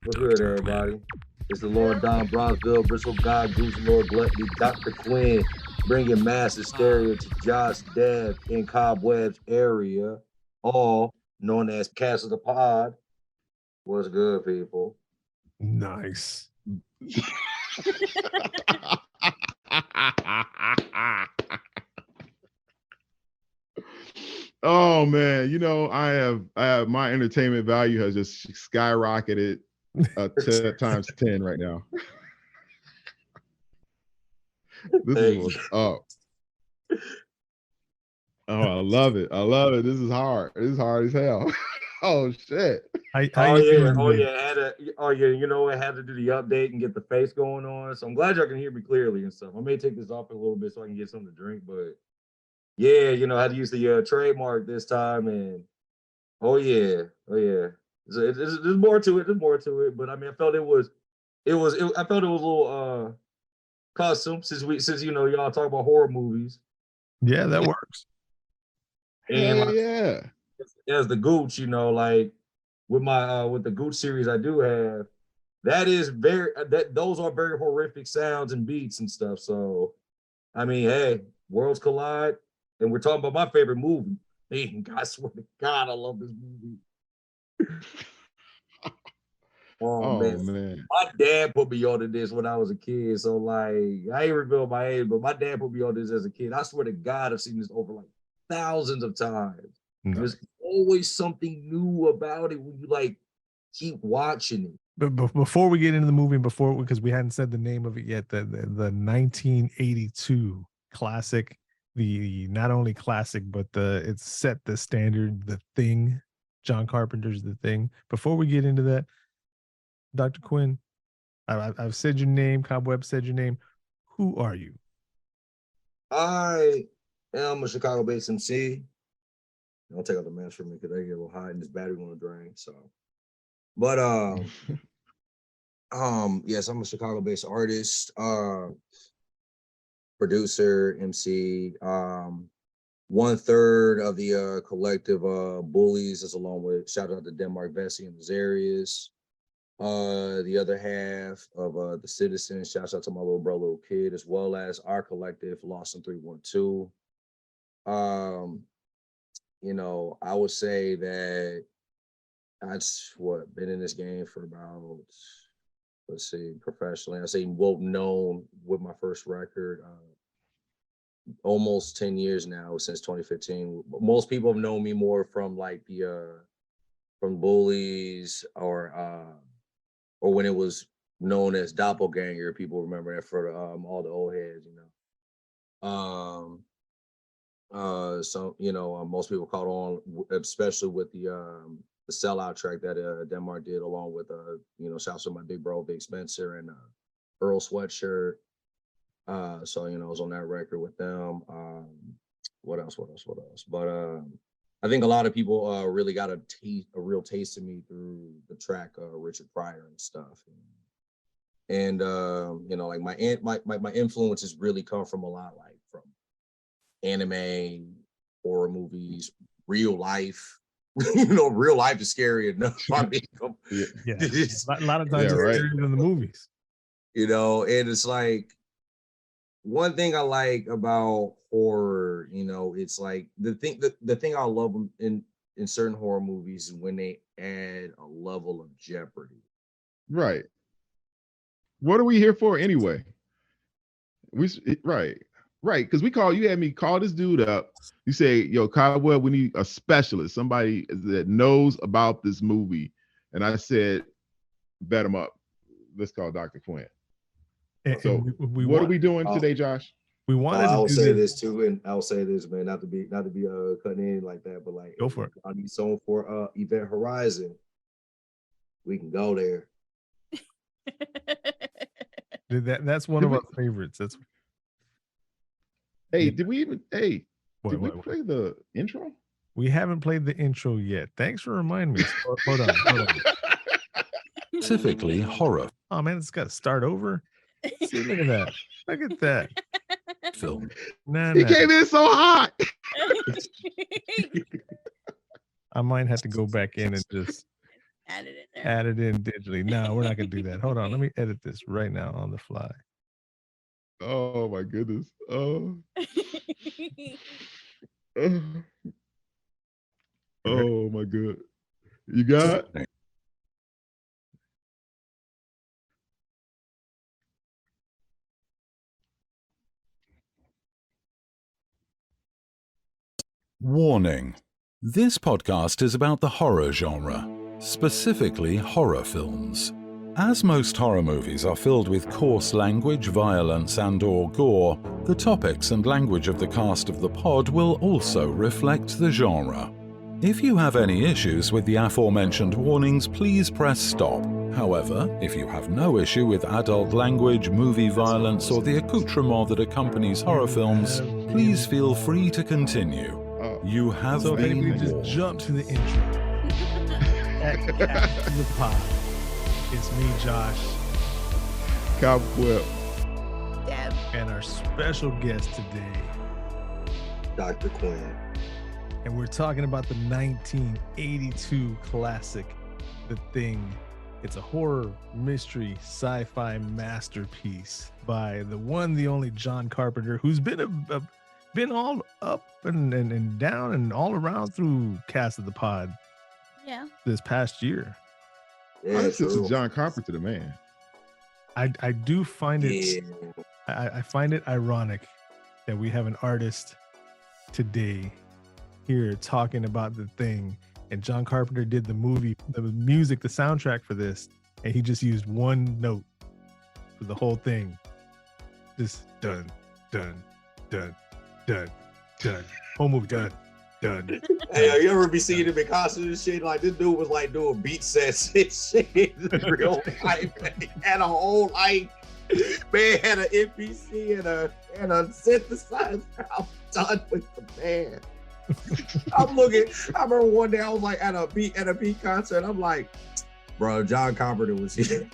What's good, everybody? It's the Lord Don Bronzeville, Bristol God, Goose Lord Gluttony, Dr. Quinn, bringing mass hysteria to Josh Dev in Cobwebs area, all known as Castle the Pod. What's good, people? Nice. Oh man, I have my entertainment value has just skyrocketed times 10 right now. This is what's up. Oh, I love it. This is hard. This is hard as hell. Oh shit. Yeah. You know, I had to do the update and get the face going on. So I'm glad y'all can hear me clearly and stuff. I may take this off a little bit so I can get something to drink, but yeah, I had to use the trademark this time, and there's more to it. There's more to it, but I mean, I felt it was a little custom since y'all talk about horror movies. Yeah, that works. And as the Gooch, like with my with the Gooch series I do have, those are very horrific sounds and beats and stuff. So, I mean, hey, worlds collide, and we're talking about my favorite movie. Man, I swear to God, I love this movie. Oh man. My dad put me onto this when I was a kid. So like, I ain't revealed my age, but my dad put me on this as a kid. I swear to God, I've seen this over like thousands of times. No. There's always something new about it when you like keep watching it. But before we get into the movie, because we hadn't said the name of it yet, the 1982 classic, the not only classic, but it's set the standard, The Thing, John Carpenter's The Thing. Before we get into that, Dr. Quinn, I've said your name, Cobweb said your name. Who are you? I am a Chicago-based MC. Don't take out the mask from me because I get a little hot and this battery gonna drain. So, but yes, I'm a Chicago-based artist, producer, MC. 1/3 of the collective Bullies is along with shout out to Denmark Vesey and Azarius. The other half of the Citizens, shouts out to my little bro, little kid, as well as our collective, Lost in 312. I would say that that's been in this game for about, professionally, I say known with my first record, almost 10 years now, since 2015. Most people have known me more from like from Bullies or when it was known as Doppelganger. People remember that for all the old heads, most people caught on, especially with the Sellout track that Denmark did, along with shouts to my big bro Big Spencer and Earl Sweatshirt. So I was on that record with them. What else? But I think a lot of people really got a real taste of me through the track Richard Pryor and stuff. And like my influences really come from a lot, like from anime, horror movies, real life. Real life is scary enough. I mean, a lot of times it's scarier than the movies. And it's like, one thing I like about horror, it's like the thing I love in certain horror movies is when they add a level of jeopardy. Right. What are we here for anyway? Right. Because you had me call this dude up. You say, yo, Cobweb, we need a specialist, somebody that knows about this movie. And I said, bet him up. Let's call Dr. Quinn. So what are we doing today, Josh? We wanted I will say this too, and I'll say this, man, not to be cutting in like that, but like, go for it. I need someone for Event Horizon. We can go there. That's one of our favorites. Did we play the intro? We haven't played the intro yet. Thanks for reminding me. Hold on. Specifically horror. Oh man, it's got to start over. See, look at that. Look at that. Film. He came in so hot. I might have to go back in and just add it in Add it in digitally. No, we're not gonna do that. Hold on, let me edit this right now on the fly. Oh my goodness. Oh. Oh, oh my god. You got? Warning. This podcast is about the horror genre, specifically horror films. As most horror movies are filled with coarse language, violence, and/or gore, the topics and language of the cast of the pod will also reflect the genre. If you have any issues with the aforementioned warnings, please press stop. However, if you have no issue with adult language, movie violence, or the accoutrement that accompanies horror films, please feel free to continue. You have So been we just warned. jump to the intro. At the pod. It's me, Josh, Cobweb. Deb. and our special guest today. Dr. Quinn. And we're talking about the 1982 classic, The Thing. It's a horror, mystery, sci-fi masterpiece by the one, the only John Carpenter, who's been all up and down and all around through Cast of the Pod Yeah. this past year. Yeah, This is true. John Carpenter, the man. I do find it Yeah. I find it ironic that we have an artist today here talking about The Thing, and John Carpenter did the movie, the music, the soundtrack for this, and he just used one note for the whole thing. Just done, done, done, done, done. Whole movie done, done. Hey, you ever be seeing him in concert and shit? Like, this dude was like doing beat sets and shit in real life. He had a whole like, man had an NPC and a synthesizer. I'm done with the band. I remember one day I was like at a beat concert. I'm like, bro, John Carpenter was here.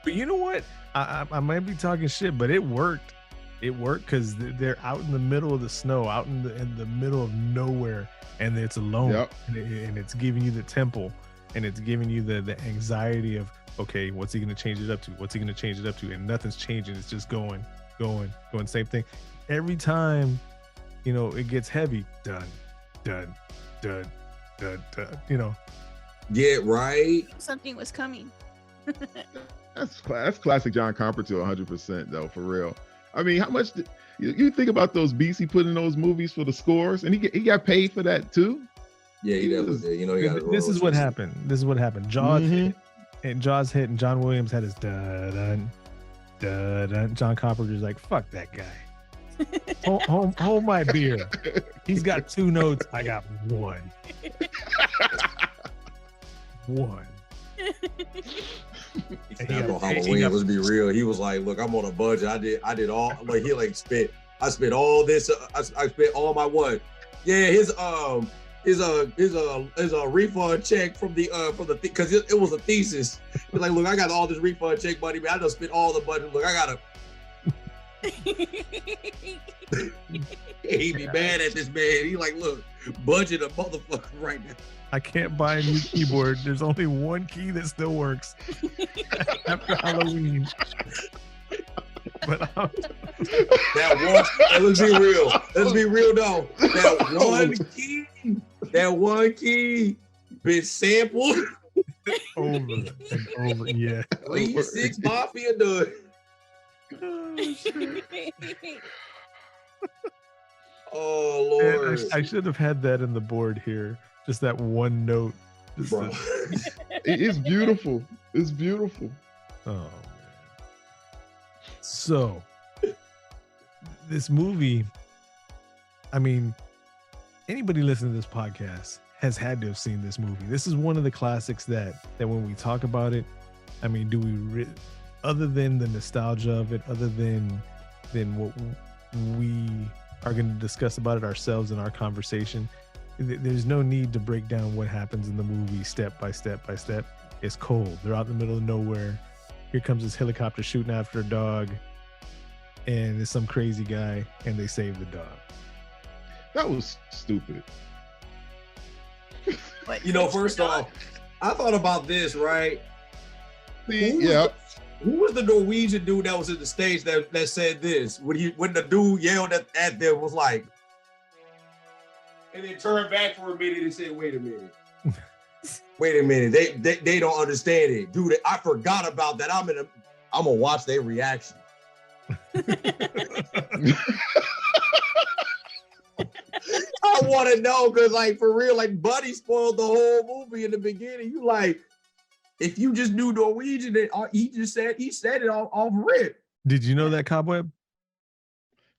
But you know what? I might be talking shit, but it worked. It worked because they're out in the middle of the snow, out in the middle of nowhere, and it's alone. Yep. And it's giving you the tempo, and it's giving you the anxiety of, okay, what's he gonna change it up to? What's he gonna change it up to? And nothing's changing. It's just going. Same thing. Every time, it gets heavy. Done. Yeah, right. Something was coming. That's classic John Carpenter 100% though, for real. I mean, how much you think about those beats he put in those movies for the scores, and he got paid for that too? Yeah, he definitely did. He got This is what happened. Jaws Mhm. hit, and John Williams had his dun. John Carpenter's like, fuck that guy. Hold my beer. He's got two notes. I got one. One. He snapped on Halloween. Let's be real. He was like, "Look, I'm on a budget. I did all like he like spent. I spent all this. I spent all my what? Yeah, his refund check from the because it was a thesis. He's like, look, I got all this refund check money, man. I just spent all the budget. Look, I gotta. He be mad at this man. He like, look, budget a motherfucker right now. I can't buy a new keyboard. There's only one key that still works after Halloween. But let's be real. Let's be real though. That one key been sampled over and over. Yeah. at least 6 Mafia done. Oh Lord. Man, I should have had that in the board here. Just that one note. Just Bro. It's beautiful. It's beautiful. Oh man. So this movie, I mean, anybody listening to this podcast has had to have seen this movie. This is one of the classics that when we talk about it, I mean, do we other than the nostalgia of it, other than what we are going to discuss about it ourselves in our conversation, there's no need to break down what happens in the movie step by step by step. It's cold. They're out in the middle of nowhere. Here comes this helicopter shooting after a dog, and it's some crazy guy, and they save the dog. That was stupid. What, You know, Fish the first dog? off, I thought about this, right? See, Who was yeah. Who was the Norwegian dude that was in the stage that said this? When the dude yelled at them was like, and then turned back for a minute and said, wait a minute. Wait a minute. They don't understand it. Dude, I forgot about that. I'm gonna watch their reaction. I want to know because, like, for real, like, Buddy spoiled the whole movie in the beginning. You like, if you just knew Norwegian, he said it off rip. Did you know that, Cobweb?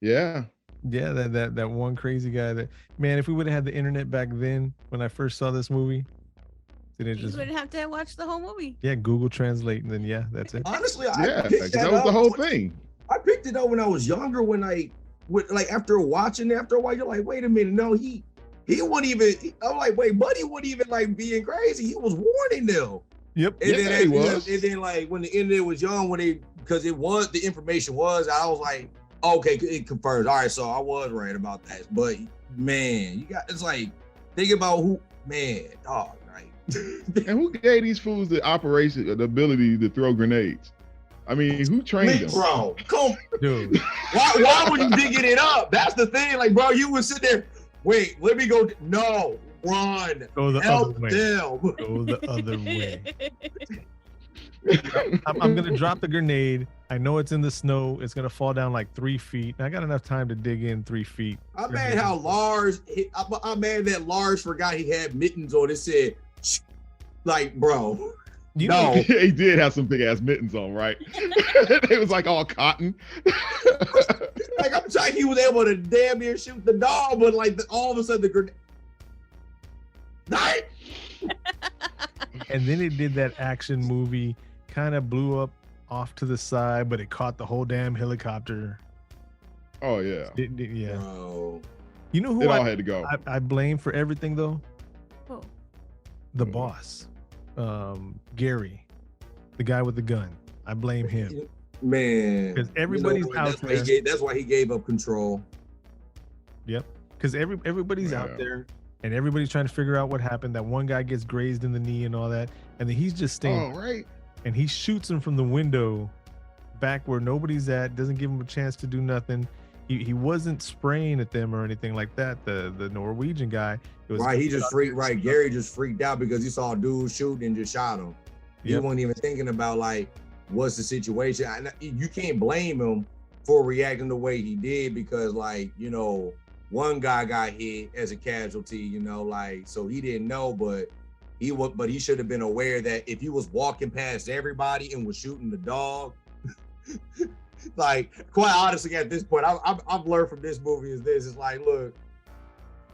Yeah. Yeah, that one crazy guy. That man, if we would have had the internet back then, when I first saw this movie, then it You just would have to watch the whole movie. Google Translate, and then that's it. Honestly, Yeah, I picked because that was up the whole thing. I picked it up when I was younger. After watching it, after a while, you're like, wait a minute, no, he wouldn't even. I'm like, wait, Buddy wouldn't even like being crazy. He was warning them. Yep. And Yeah, then he was. And then like when the internet was young, because the information was, I was like, okay, it confirms. All right, so I was right about that. But man, it's like, think about dog, right? And who gave these fools the ability to throw grenades? I mean, who trained them? Bro, come, Dude. why would you digging it up? That's the thing. Like, bro, you would sit there. Wait, let me go. No, run. Go the Help other way. them. Go the other way. I'm gonna drop the grenade. I know it's in the snow. It's gonna fall down like 3 feet. I got enough time to dig in 3 feet. I'm mad how Lars. I'm mad that Lars forgot he had mittens on. It said, like, bro. You No. know, He did have some big ass mittens on, right? It was like all cotton. Like, I'm trying, he was able to damn near shoot the dog, but like all of a sudden the grenade. Night. and then it did that action movie, kind of blew up off to the side, but it caught the whole damn helicopter. Oh yeah, Yeah. Bro. You know who it all had to go. I blame for everything though? Oh. The Mhm. boss, Gary, the guy with the gun. I blame him Man. because everybody's what? out That's why there. that's why he gave up control. Yep, because everybody's Yeah. out there and everybody's trying to figure out what happened. That one guy gets grazed in the knee and all that, and then he's just staying. Oh right. And he shoots him from the window back where nobody's at, doesn't give him a chance to do nothing. He wasn't spraying at them or anything like that. The Norwegian guy. It was Right, he just freaked. Right, Gary just freaked out because he saw a dude shooting and just shot him. He Yep. wasn't even thinking about like what's the situation. You can't blame him for reacting the way he did because, like, you know, one guy got hit as a casualty. You know, like, so he didn't know, but he should have been aware that if he was walking past everybody and was shooting the dog. Like, quite honestly, at this point, I've learned from this movie is this. It's like, look,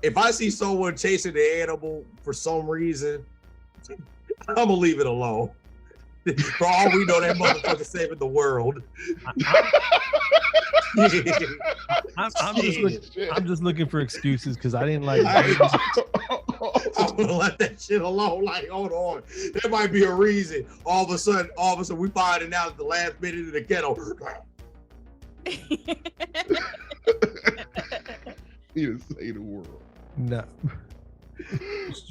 if I see someone chasing the animal for some reason, I'm gonna leave it alone. For all we know, that motherfucker saving the world. I'm just looking for excuses because I didn't like. I'm gonna let that shit alone. Like, hold on, there might be a reason. All of a sudden, we find it out at the last minute in the kettle. He didn't say the word. No.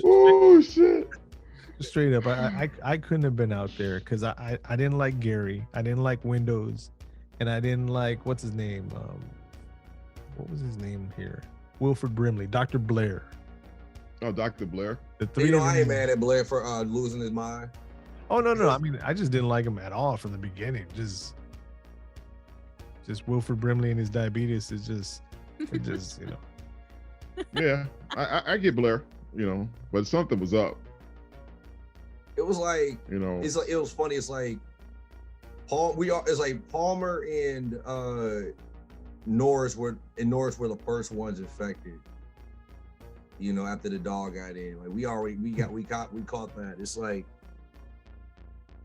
Oh shit. Straight up, I couldn't have been out there because I didn't like Gary, I didn't like Windows, and I didn't like what's his name, what was his name here? Wilford Brimley, Dr. Blair. Oh, Dr. Blair. The three You know, of I them- ain't mad at Blair for losing his mind. Oh no, I mean I just didn't like him at all from the beginning. Just Wilford Brimley and his diabetes is just you know. Yeah, I get Blair, you know, but something was up, It was like, you know. it's like, it was funny. It's like it's like Palmer and Norris were the first ones infected. You know, after the dog got in, like we caught that. It's like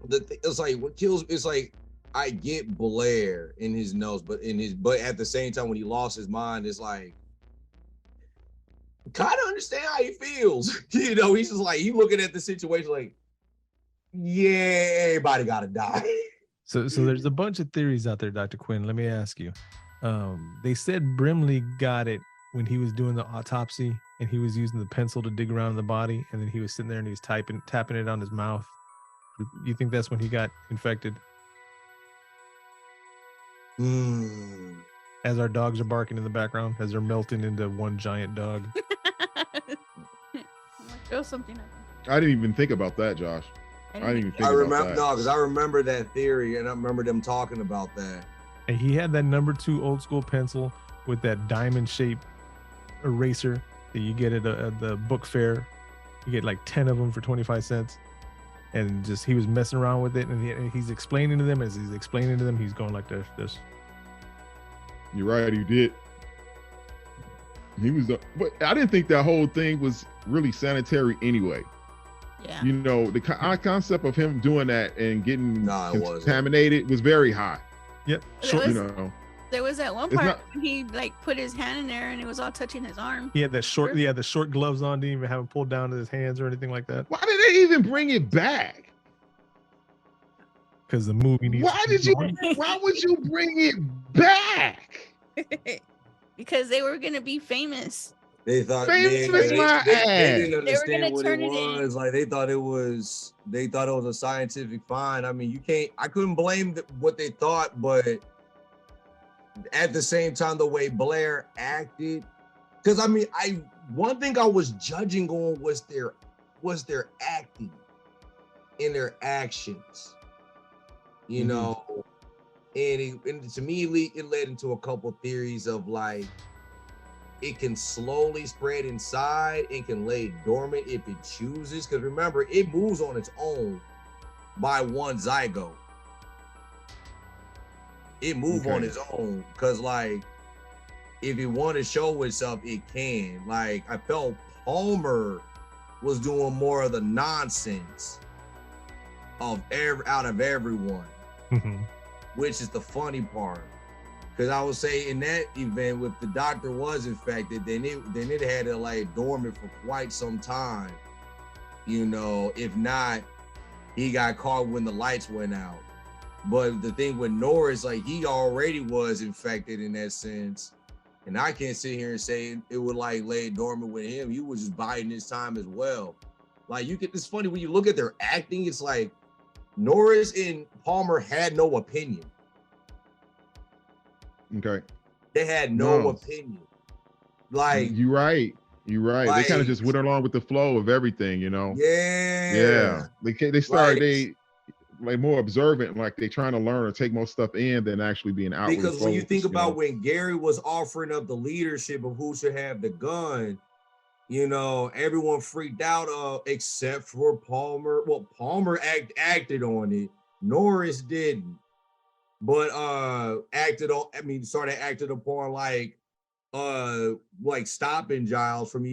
it's like what kills. It's like I get Blair in his nose, but at the same time when he lost his mind, it's like kind of understand how he feels. You know, he's just like he looking at the situation like, yeah, everybody gotta die. So there's a bunch of theories out there, Dr. Quinn. Let me ask you. They said Brimley got it when he was doing the autopsy and he was using the pencil to dig around in the body, and then he was sitting there and he was tapping it on his mouth. You think that's when he got infected? As our dogs are barking in the background, as they're melting into one giant dog. I'm gonna throw something at him. I didn't even think about that, Josh. I didn't even think I about remember that. no, because I remember that theory, and I remember them talking about that. And he had that number 2 old school pencil with that diamond shaped eraser that you get at the book fair. You get like 10 of them for 25 cents. And just he was messing around with it, and he's explaining to them. As he's explaining to them, he's going like this. You're right, he did. He was, but I didn't think that whole thing was really sanitary anyway. Yeah. You know, the concept of him doing that and getting Nah, it wasn't. contaminated was very high. Yep. It Short, was- You know, There was that one It's part not- when he like put his hand in there and it was all touching his arm. he had that short. He had the short gloves on. Didn't even have them pulled down to his hands or anything like that. why did they even bring it back? Because the movie needs. Why did you? Why would you bring it back? Because they were gonna be famous. They thought Famous they my didn't They were understand gonna what turn it it in. was. Like they thought it was a scientific find. I mean, I couldn't blame what they thought, but at the same time, the way Blair acted, because I mean, one thing I was judging on was their acting and their actions, you know, and to me, it led into a couple theories of like, it can slowly spread inside. It can lay dormant if it chooses. Because remember, it moves on its own by one zygote. It moves on its own. Because, like, if it want to show itself, it can. Like, I felt Palmer was doing more of the nonsense out of everyone, which is the funny part. Because I would say in that event, if the doctor was infected, then it had to like dormant for quite some time. You know, if not, he got caught when the lights went out. But the thing with Norris, like he already was infected in that sense. And I can't sit here and say it would like lay dormant with him. He was just biding his time as well. Like it's funny when you look at their acting, it's like Norris and Palmer had no opinion. Okay. They had no opinion. Like you're right. Like, they kind of just went along with the flow of everything, you know. Yeah. They started like more observant, like they trying to learn or take more stuff in than actually being out. Because when you think about when Gary was offering up the leadership of who should have the gun, you know, everyone freaked out except for Palmer. Well, Palmer acted on it. Norris didn't. But started acting upon like stopping Giles from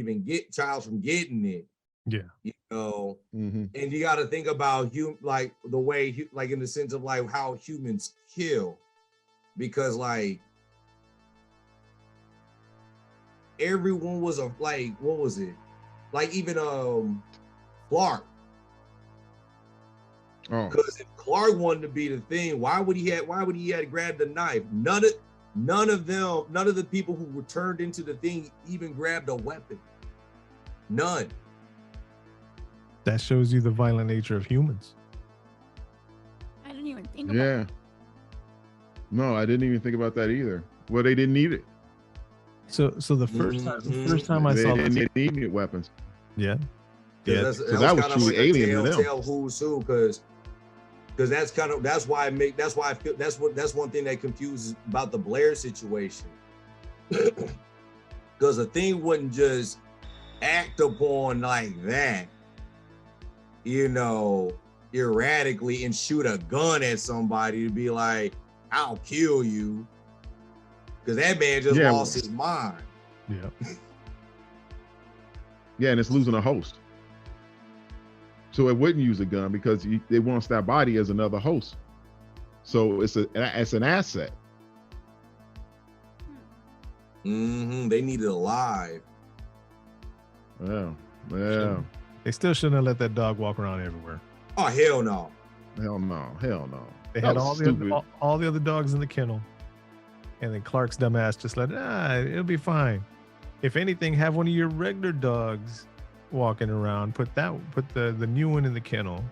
getting it. Yeah. You know, and you got to think about like the way like in the sense of like how humans kill, because like everyone was like, what was it? Like even Clark. Because if Clark wanted to be the thing, why would he have to grab the knife? None of the people who were turned into the thing even grabbed a weapon. None. That shows you the violent nature of humans. I didn't even think about Yeah. No, I didn't even think about that either. Well, they didn't need it. So the first time I saw they didn't need weapons. Yeah. Yeah, so that was truly alien to them. Who's who, because that's one thing that confuses about the Blair situation. Because the thing wouldn't just act upon like that, you know, erratically and shoot a gun at somebody to be like, I'll kill you. Because that man just lost his mind. Yeah. Yeah, and it's losing a host. So it wouldn't use a gun because they want that body as another host. So it's an asset. They need it alive. Yeah. They still shouldn't have let that dog walk around everywhere. Oh, hell no. Hell no. They had all the other dogs in the kennel, and then Clark's dumbass just let it'll be fine. If anything, have one of your regular dogs walking around. Put the new one in the kennel.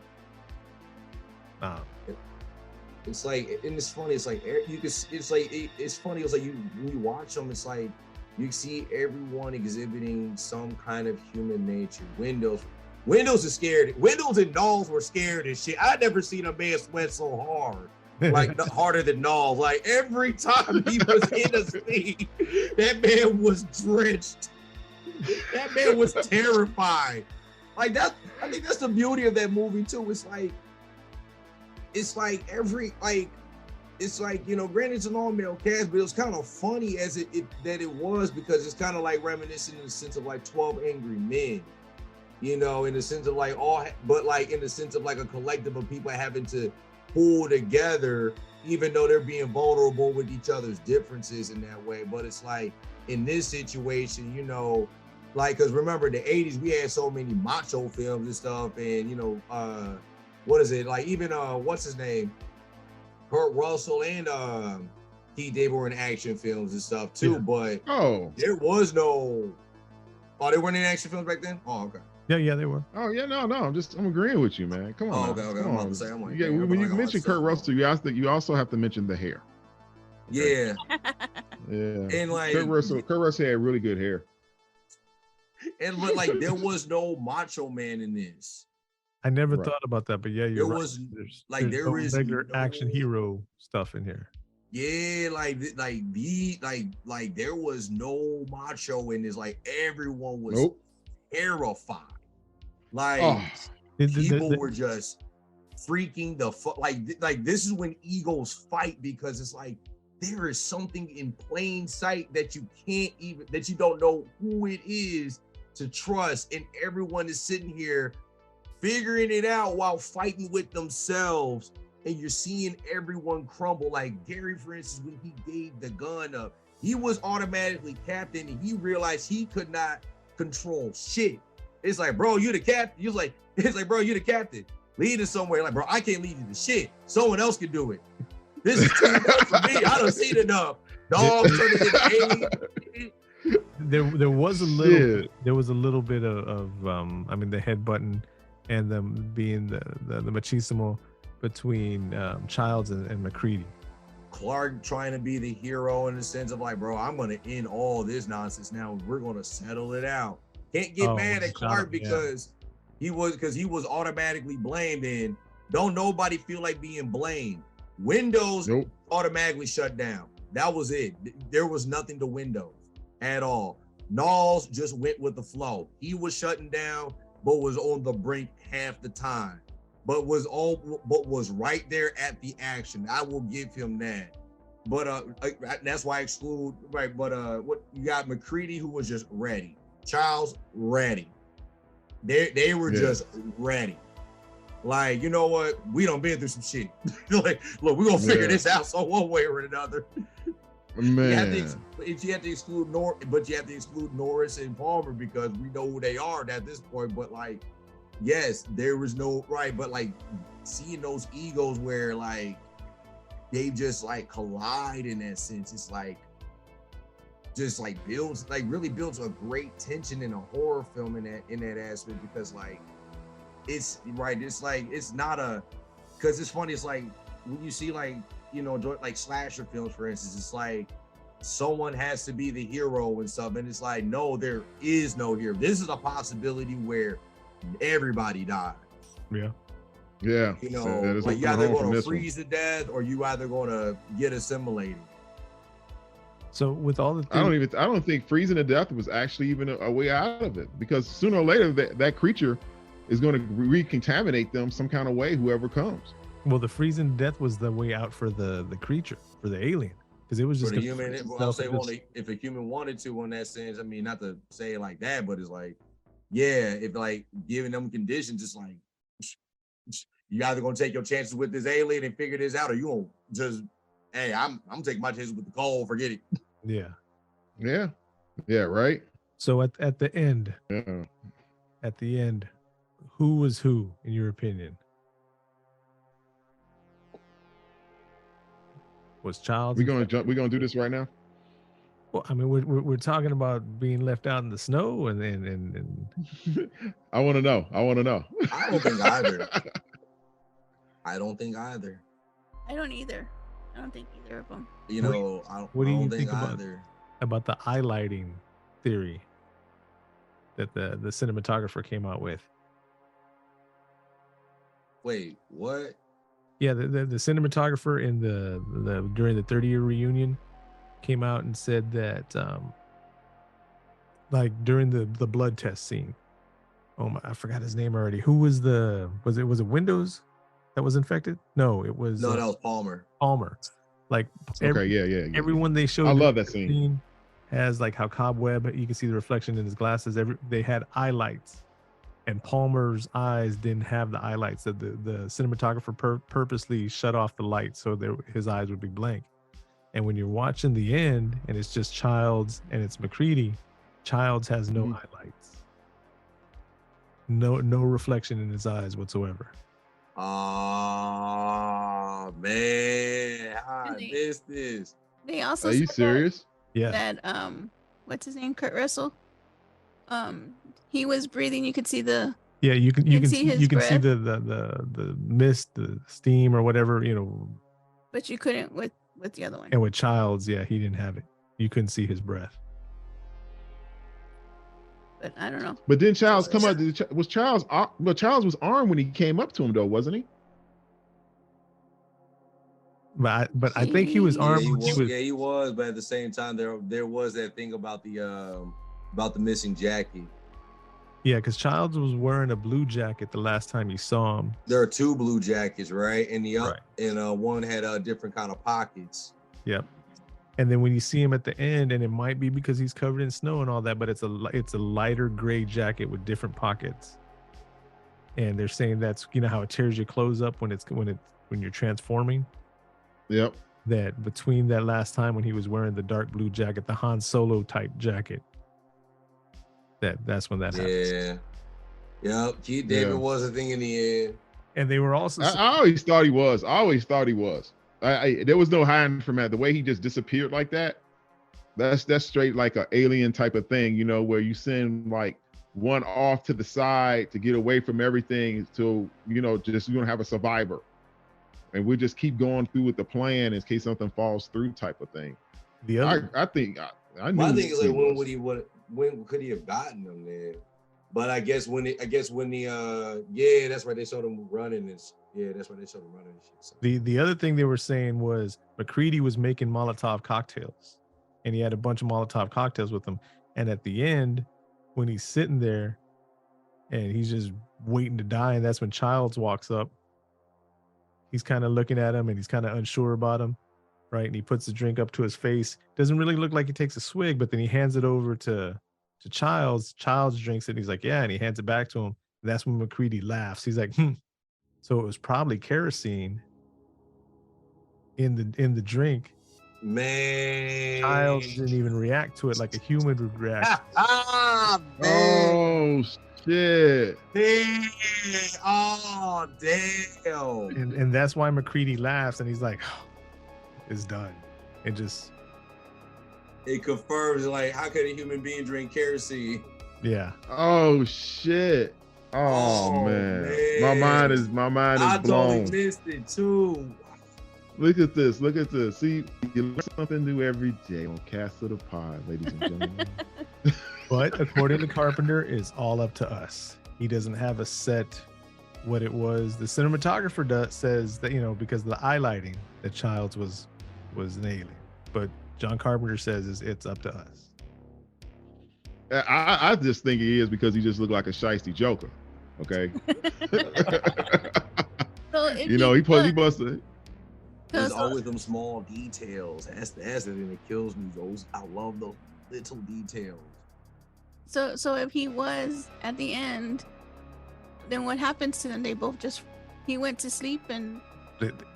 It's like, and it's funny. It's like you can. It's like it's funny. It's like when you watch them, it's like you see everyone exhibiting some kind of human nature. Windows is scared. Windows and Knowles were scared as shit. I never seen a man sweat so hard, like harder than Knowles. Like every time he was in a scene, that man was drenched. That man was terrified. Like that. I think that's the beauty of that movie too. It's like it's like, you know, granted it's an all-male cast, but it was kind of funny as it was, because it's kind of like reminiscent in the sense of like 12 Angry Men, you know, in the sense of like but like in the sense of like a collective of people having to pull together, even though they're being vulnerable with each other's differences in that way. But it's like in this situation, you know, like, because remember the 80s, we had so many macho films and stuff, and you know, what is it, like even what's his name, Kurt Russell and Keith David were in action films and stuff too. Yeah. But there was no, they weren't in action films back then. Oh, okay. Yeah, they were. Oh yeah, no, I'm agreeing with you, man. Come on. Okay. I'm about to say, I'm like, yeah, when you mention Kurt Russell, you also have to mention the hair. Okay. Yeah. Yeah. And like Kurt Russell had really good hair. And but like there was no macho man in this. I never thought about that, but yeah, you're right. There's no regular action hero stuff in here. Yeah, like there was no macho in this. Like everyone was terrified. Like people were just freaking the fuck. Like this is when egos fight, because it's like there is something in plain sight that you don't know who it is to trust, and everyone is sitting here figuring it out while fighting with themselves, and you're seeing everyone crumble. Like Gary, for instance, when he gave the gun up, he was automatically captain, and he realized he could not control shit. It's like, bro, you the captain. It's like, bro, you the captain. Lead us somewhere. Like, bro, I can't lead you to shit. Someone else can do it. This is too much for me. I don't see it enough. Dogs turning into aliens. There was a little bit of I mean, the head button and them being the machismo between Childs and McCready. Clark trying to be the hero in the sense of like, bro, I'm gonna end all this nonsense now. We're gonna settle it out. Can't get mad at Clark because he was automatically blamed, and don't nobody feel like being blamed. Windows automatically shut down. That was it. There was nothing to Windows at all. Knowles just went with the flow. He was shutting down, but was on the brink half the time, but was right there at the action. I will give him that. But that's why I exclude, right? But what you got, McCready, who was just ready. Childs ready. They were just ready. Like, you know what? We done been through some shit. Like, look, we're gonna figure this out so one way or another. Man. You have to exclude Norris and Palmer because we know who they are at this point. But like, yes, there was no but like seeing those egos where like they just like collide in that sense, it's like just like really builds a great tension in a horror film in that aspect, because like it's not because it's funny, it's like when you see like, you know, like slasher films, for instance, it's like someone has to be the hero and stuff, and it's like, no, there is no hero. This is a possibility where everybody dies. Yeah. You know, like you either going to freeze to death or you either going to get assimilated. So with all the I don't think freezing to death was actually even a way out of it, because sooner or later that creature is going to recontaminate them some kind of way, whoever comes. Well, the freezing to death was the way out for the creature, for the alien, because it was just for the human. I'll say only if a human wanted to, in that sense. I mean, not to say it like that, but it's like, yeah, if like giving them conditions, it's like you either gonna take your chances with this alien and figure this out, or you gonna just, hey, I'm taking my chances with the cold, forget it. Yeah, right. So at the end, who was who in your opinion? Was Childs? We're gonna do this right now. Well, I mean, we're talking about being left out in the snow, and I want to know. I want to know. I don't think either. I don't think either. I don't either. I don't think either of them. You What- know, what do I you don't think think about- either. about the highlighting theory that the cinematographer came out with. Wait, what? Yeah, the cinematographer in the during the 30-year reunion came out and said that like during the blood test scene. Oh my, I forgot his name already. Who was was it Windows that was infected? No, it was No, that was Palmer. Palmer. Like Okay, yeah. everyone they showed I love during that scene. has like how Cobweb, you can see the reflection in his glasses. They had eye lights, and Palmer's eyes didn't have the eye lights. That the cinematographer purposely shut off the lights so his eyes would be blank. And when you're watching the end and it's just Childs and it's McCready, Childs has no highlights, no reflection in his eyes whatsoever. Oh man, I And they- missed this. They also Are you said serious? Yeah, that what's his name? Kurt Russell. He was breathing. You could see the yeah. You can see his you can see breath. the mist, the steam, or whatever, but you couldn't with the other one. And with Childs, yeah, he didn't have it. You couldn't see his breath. But I don't know. But then Charles come out. Was Charles? Well, Charles was armed when he came up to him, though, wasn't he? But I think he was Yeah, armed. Yeah, when he was, he was, but at the same time, there was that thing about the missing jacket. yeah, because Childs was wearing a blue jacket the last time you saw him. There are two blue jackets, right? And the Right. and one had different kind of pockets. Yep. And then when you see him at the end, and it might be because he's covered in snow and all that, but it's a lighter gray jacket with different pockets. And they're saying that's how it tears your clothes up when you're transforming. Yep. That between that last time when he was wearing the dark blue jacket, the Han Solo type jacket, that's when that happens. Yeah. Yep. Keith David Yeah. was a thing in the end. And they were also I always thought he was. There was no hiding from that. The way he just disappeared like that, that's straight like an alien type of thing, where you send like one off to the side to get away from everything to, just you're gonna have a survivor. And we just keep going through with the plan in case something falls through type of thing. the other. I think I knew. My thing is like, he was. when could he have gotten them, man? But I guess when that's right. They showed him running and that's right. They showed him running and shit. So. The other thing they were saying was McCready was making Molotov cocktails, and he had a bunch of Molotov cocktails with him. And at the end, when he's sitting there and he's just waiting to die, and that's when Childs walks up. He's kind of looking at him and he's kind of unsure about him, right? And he puts the drink up to his face. Doesn't really look like he takes a swig, but then he hands it over to Childs. Childs drinks it. And he's like, yeah, and he hands it back to him. That's when McCready laughs. He's like, So it was probably kerosene in the drink. Man, Childs didn't even react to it like a human would react. man. Oh shit! Man. Oh damn! And that's why McCready laughs and he's like, it's done. It just, It confirms like, how could a human being drink kerosene? yeah. Oh shit! Oh, man. my mind is I blown. totally missed it too. Look at this. See, you learn something new every day on Cast of the Pod, ladies and gentlemen. But according to Carpenter, it's all up to us. He doesn't have a set what it was. The cinematographer says that, because of the highlighting, that Childs was an alien. But John Carpenter says it's up to us. I just think he is because he just looked like a shiesty Joker. Okay. So if he must have. There's always them small details. That's the thing that kills me. I love those little details. So if he was at the end, then what happens to them? They both he went to sleep and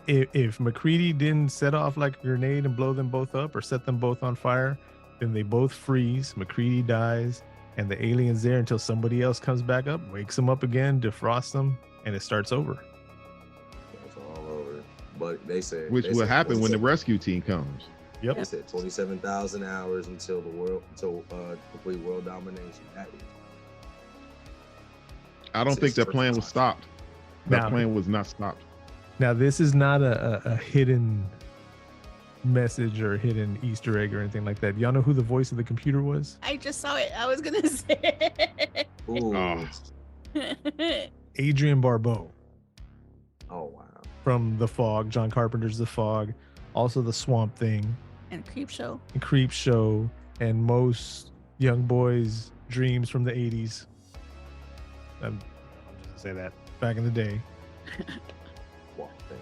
If McCready didn't set off like a grenade and blow them both up or set them both on fire, then they both freeze. McCready dies, and the alien's there until somebody else comes back up, wakes them up again, defrosts them, and it starts over. That's all over. But they said Which will happen when the rescue team comes. Yep. They said 27,000 hours until complete world domination. That is. I don't think that plan was stopped. That Now- plan was not stopped. Now, this is not a hidden message or a hidden Easter egg or anything like that. Y'all know who the voice of the computer was? I just saw it. I was gonna say. Ooh. Oh. Adrian Barbeau Oh wow. from The Fog, John Carpenter's The Fog, also The Swamp Thing, And Creepshow. and Creep Show, and most young boys' dreams from the 80s. I'm just gonna say that back in the day. Walk thing.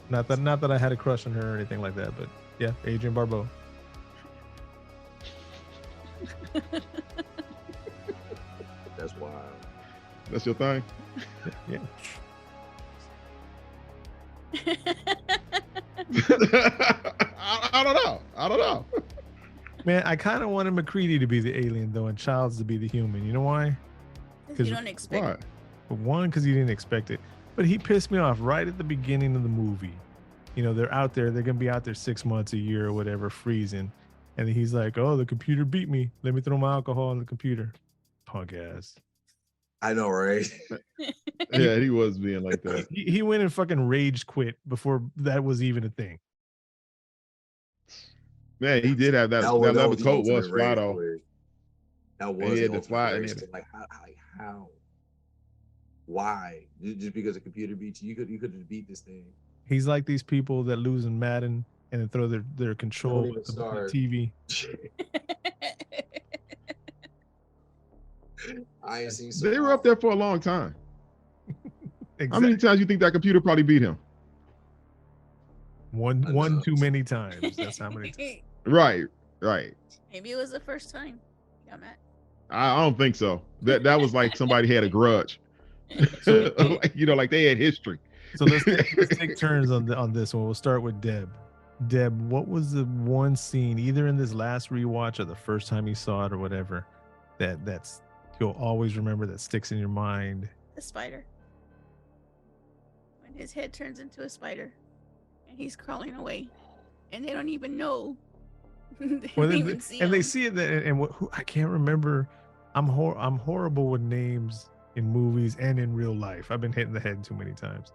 Not that I had a crush on her or anything like that, but yeah, Adrian Barbeau. That's wild. That's your thing? Yeah. I don't know. I don't know. Man, I kind of wanted McCready to be the alien though, and Childs to be the human. You know why? 'Cause you don't expect Why? it. But one, because he didn't expect it. But he pissed me off right at the beginning of the movie. You know, they're out there, they're gonna be out there 6 months, a year, or whatever, freezing. And he's like, "Oh, the computer beat me. Let me throw my alcohol on the computer." Punk ass. I know, right? Yeah, he was being like that. He went and fucking rage quit before that was even a thing. Man, he did have that. That was leather the coat was ultimate fly rage though. quit. That And was he the had to ultimate fly, and rage he had quit. Like how? Why? Just because a computer beat you, you could just beat this thing. He's like these people that lose in Madden and then throw their control even with the start. TV. I ain't seen. They were up there for a long time. How Exactly. many times you think that computer probably beat him? One Enough. too many times. That's how many times. Right. Maybe it was the first time. Yeah, Matt. I don't think so. That was like somebody had a grudge. Like they had history. So let's take turns on this one. We'll start with Deb. Deb, what was the one scene, either in this last rewatch or the first time you saw it or whatever, that's you'll always remember, that sticks in your mind? The spider. When his head turns into a spider and he's crawling away. And they don't even know. They Well, don't they- even see and they him. see it, and who, I can't remember. I'm horrible with names in movies and in real life. I've been hit in the head too many times.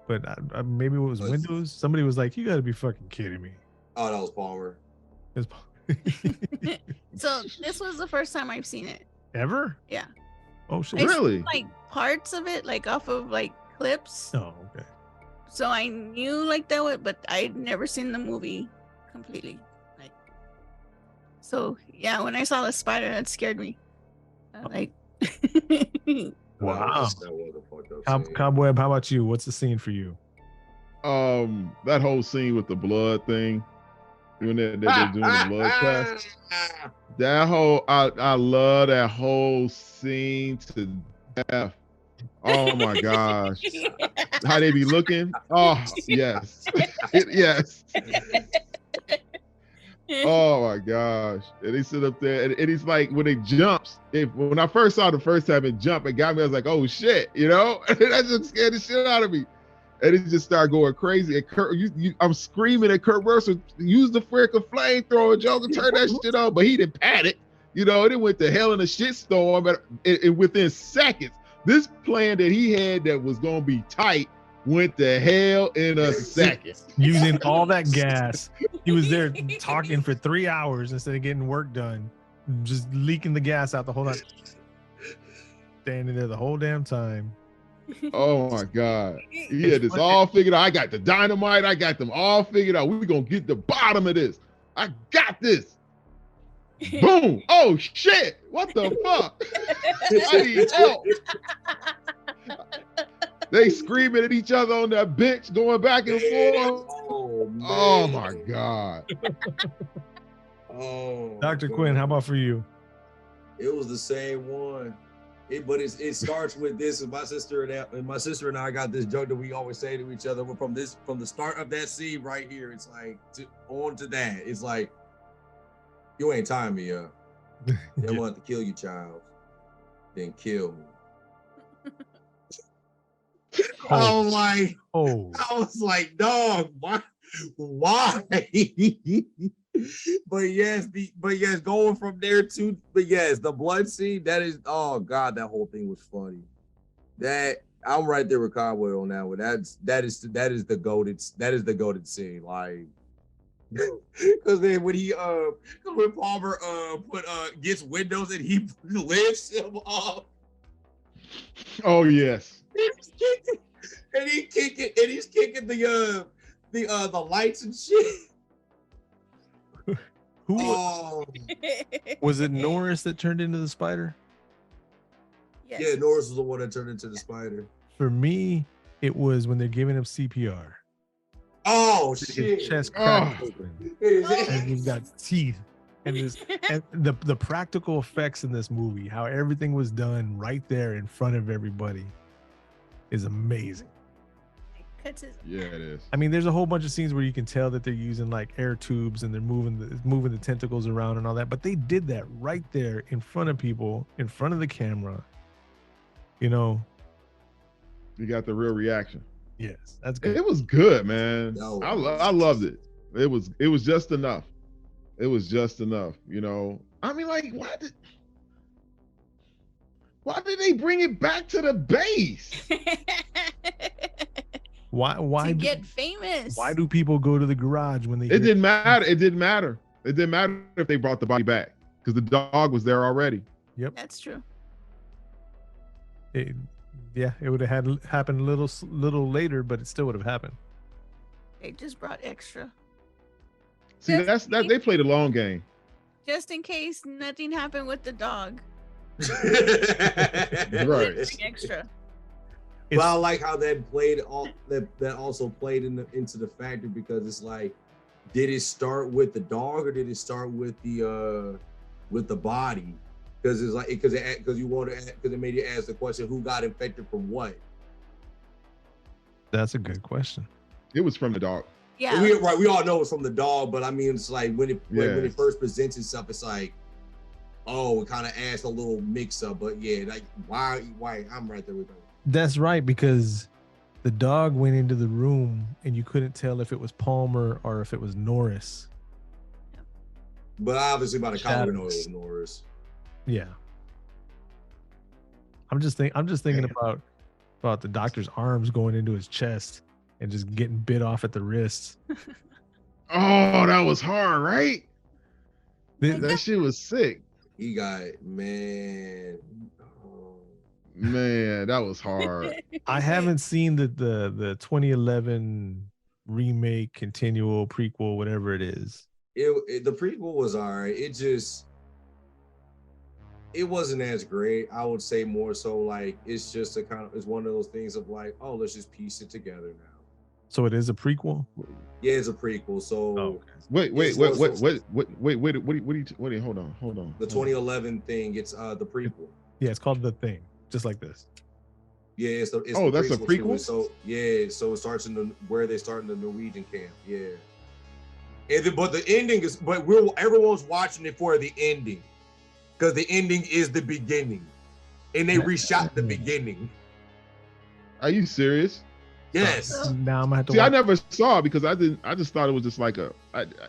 But maybe it was Windows. Somebody was like, "You got to be fucking kidding me." Oh, that was Palmer. It's- So this was the first time I've seen it. Ever? Yeah. Oh shit! I seen, Really? like parts of it, like off of like clips. Oh, okay. So I knew like that would, but I'd never seen the movie completely. Like, so yeah, when I saw the spider, that scared me. Like, Wow. That was a fucked up scene. Cobweb, how about you? What's the scene for you? That whole scene with the blood thing, when they're doing the blood test. That whole I love that whole scene to death. Oh my gosh. How they be looking. Oh yes. Yes. Oh my gosh. And they sit up there and it's like when it jumps, when I first saw the first time it jumped, it got me, I was like, oh shit, that just scared the shit out of me. And it just started going crazy. And Kurt, I'm screaming at Kurt Russell, use the freaking flamethrower, Joker, turn that shit on. But he didn't panic. And it went to hell in a shitstorm. And within seconds, this plan that he had that was going to be tight went to hell in a second. Using all that gas, he was there talking for 3 hours instead of getting work done, just leaking the gas out the whole time. Standing there the whole damn time. Oh my God. He had this all figured out. I got the dynamite. I got them all figured out. We're going to get the bottom of this. I got this. Boom. Oh shit. What the fuck? I need help. They screaming at each other on that bench, going back and forth. Oh, man. Oh my God. Oh, Dr. God. Quinn, how about for you? It was the same one. It starts with this. And my sister and I got this joke that we always say to each other. We're from the start of that scene right here. It's like on to that. It's like, you ain't tying me up. They want to kill you, child. Then kill me. I was like, dog, why Why? But yes, going from there to the blood scene, that is, oh god, that whole thing was funny. That I'm right there with Conway on that one. That is the goated scene. Like, because then when Palmer gets windows and he lifts him up. Oh yes. He's kicking the lights and shit. Who Oh was it? Norris that turned into the spider? Yes. yeah, Norris was the one that turned into the spider. For me, it was when they're giving him CPR. Oh His shit! chest cracked Oh. open, Oh. and he's got teeth. And the practical effects in this movie, how everything was done right there in front of everybody, is amazing. Cuts his Yeah, it is. I mean, there's a whole bunch of scenes where you can tell that they're using like air tubes and they're moving the tentacles around and all that, but they did that right there in front of people, in front of the camera. You know, You got the real reaction. yes, that's good. It was good, man. That was I loved it. It was just enough. It was just enough, you know. I mean, like, why did they bring it back to the base? Why to do- get famous. why do people go to the garage when they It hear- didn't matter. It didn't matter. It didn't matter if they brought the body back because the dog was there already. That's true. it, yeah, it would have had happened a little later, but it still would have happened. They just brought extra. See, Just that they played a long game. Just in case nothing happened with the dog. Right. Bring extra. But I like how that played that also played into the factor, because it's like, did it start with the dog or did it start with the body? Because it's like because it made you ask the question, who got infected from what? That's a good question. It was from the dog. Yeah. We all know it's from the dog, but I mean, it's like when it first presents itself, it's like, oh, it kind of adds a little mix up. But yeah, like why I'm right there with them. That's right, because the dog went into the room and you couldn't tell if it was Palmer or if it was Norris. But obviously by the collar, we know it Shadows. was Norris. Yeah. I'm just thinking about the doctor's arms going into his chest and just getting bit off at the wrists. Oh, that was hard, right? Th- That shit was sick. He got, man. Oh. Man, that was hard. I haven't seen the 2011 remake, continual, prequel, whatever it is. The prequel was all right. It wasn't as great. I would say more so like it's just it's one of those things of like, oh, let's just piece it together now. So it is a prequel. Yeah, it's a prequel. So Oh, okay. Wait, It's more so- hold on. the 2011 thing, it's the prequel. Yeah, it's called The Thing, just like this. Yeah, it's Oh, the that's a to prequel? it. So yeah, so it starts where they start in the Norwegian camp. Yeah, but the ending is, everyone's watching it for the ending, because the ending is the beginning, and they reshot the beginning. Are you serious? Yes. Now I'm gonna have to See, I watch. never saw it because I just thought it was just like I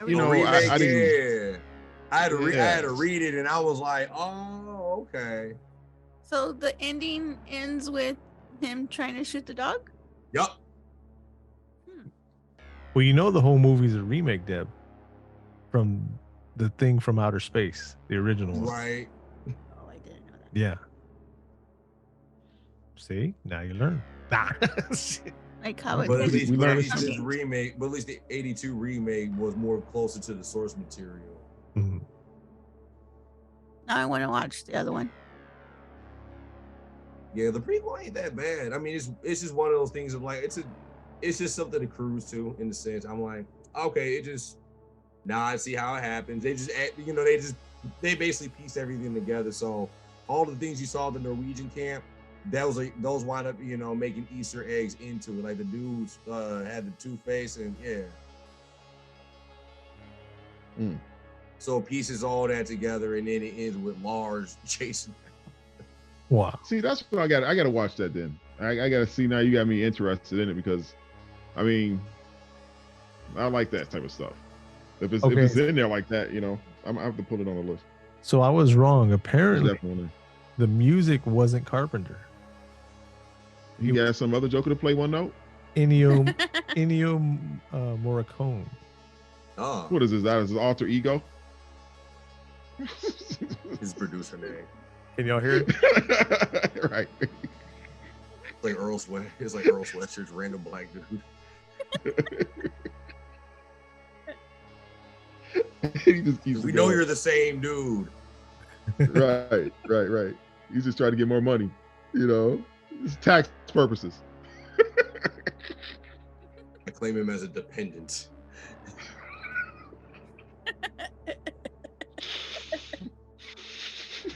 Remake, didn't. yeah. I had to Yeah. read it, and I was like, oh, okay. So the ending ends with him trying to shoot the dog? Yup. Well, you know the whole movie's a remake, Deb, from The Thing from Outer Space, the original one. Right. Oh, I didn't know that. Yeah. See, now you learn. Nah. Like how it But at gets- least, we learned this remake, but at least the 82 remake was more closer to the source material. Mhm. Now I want to watch the other one. Yeah, the prequel ain't that bad. I mean, it's just one of those things of like, it's just something to cruise to, in the sense. I'm like, okay, now I see how it happens. They just they basically piece everything together. So all the things you saw at the Norwegian camp, those wind up making Easter eggs into it. Like the dudes had the two-face, and yeah. So it pieces all that together, and then it ends with Lars chasing. Wow. See, that's what I got. I got to watch that then. I got to see now. You got me interested in it because, I mean, I like that type of stuff. If it's Okay. in there like that, you know, I have to put it on the list. So I was wrong. Apparently, Definitely. the music wasn't Carpenter. You got some other Joker to play one note? Ennio Morricone. Oh, What is this? That is his alter ego? his producer name. Can y'all hear it? Right. It's like Earl Sweat. It's like Earl Sweatshirt's random black dude. He just keeps We it know going. you're the same dude. Right. He's just trying to get more money, you know. It's tax purposes. I claim him as a dependent.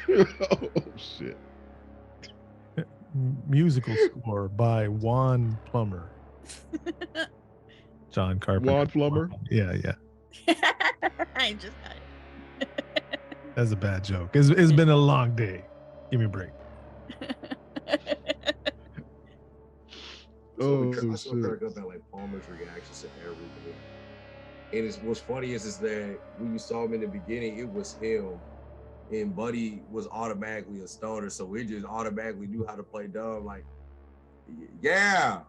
Oh shit. Musical score by Juan Plummer. John Carpenter. Juan Plummer? Yeah. I just got it. That's a bad joke. It's been a long day. Give me a break. Oh I still shit. crack up at like Palmer's reactions to everything. And what's funny is that when you saw him in the beginning, it was him, and Buddy was automatically a stoner, so we just automatically knew how to play dumb. Like, yeah,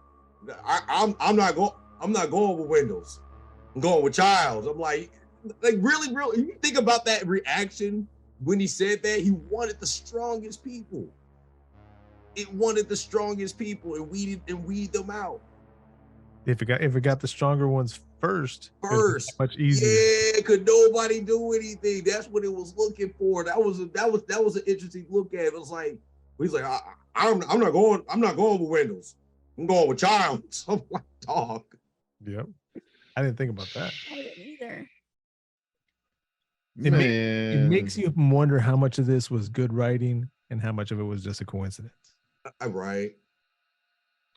I'm not going with Windows. I'm going with Childs. I'm like really. You think about that reaction when he said that, he wanted the strongest people. It wanted the strongest people and weeded them out. If it got the stronger ones first, it's much easier. Yeah, could nobody do anything? That's what it was looking for. That was an interesting look at it. It was like he's like, I'm not going with Windows. I'm going with Childs. I'm like, dog. Yep. I didn't think about that. I didn't either. It makes you wonder how much of this was good writing and how much of it was just a coincidence. Right.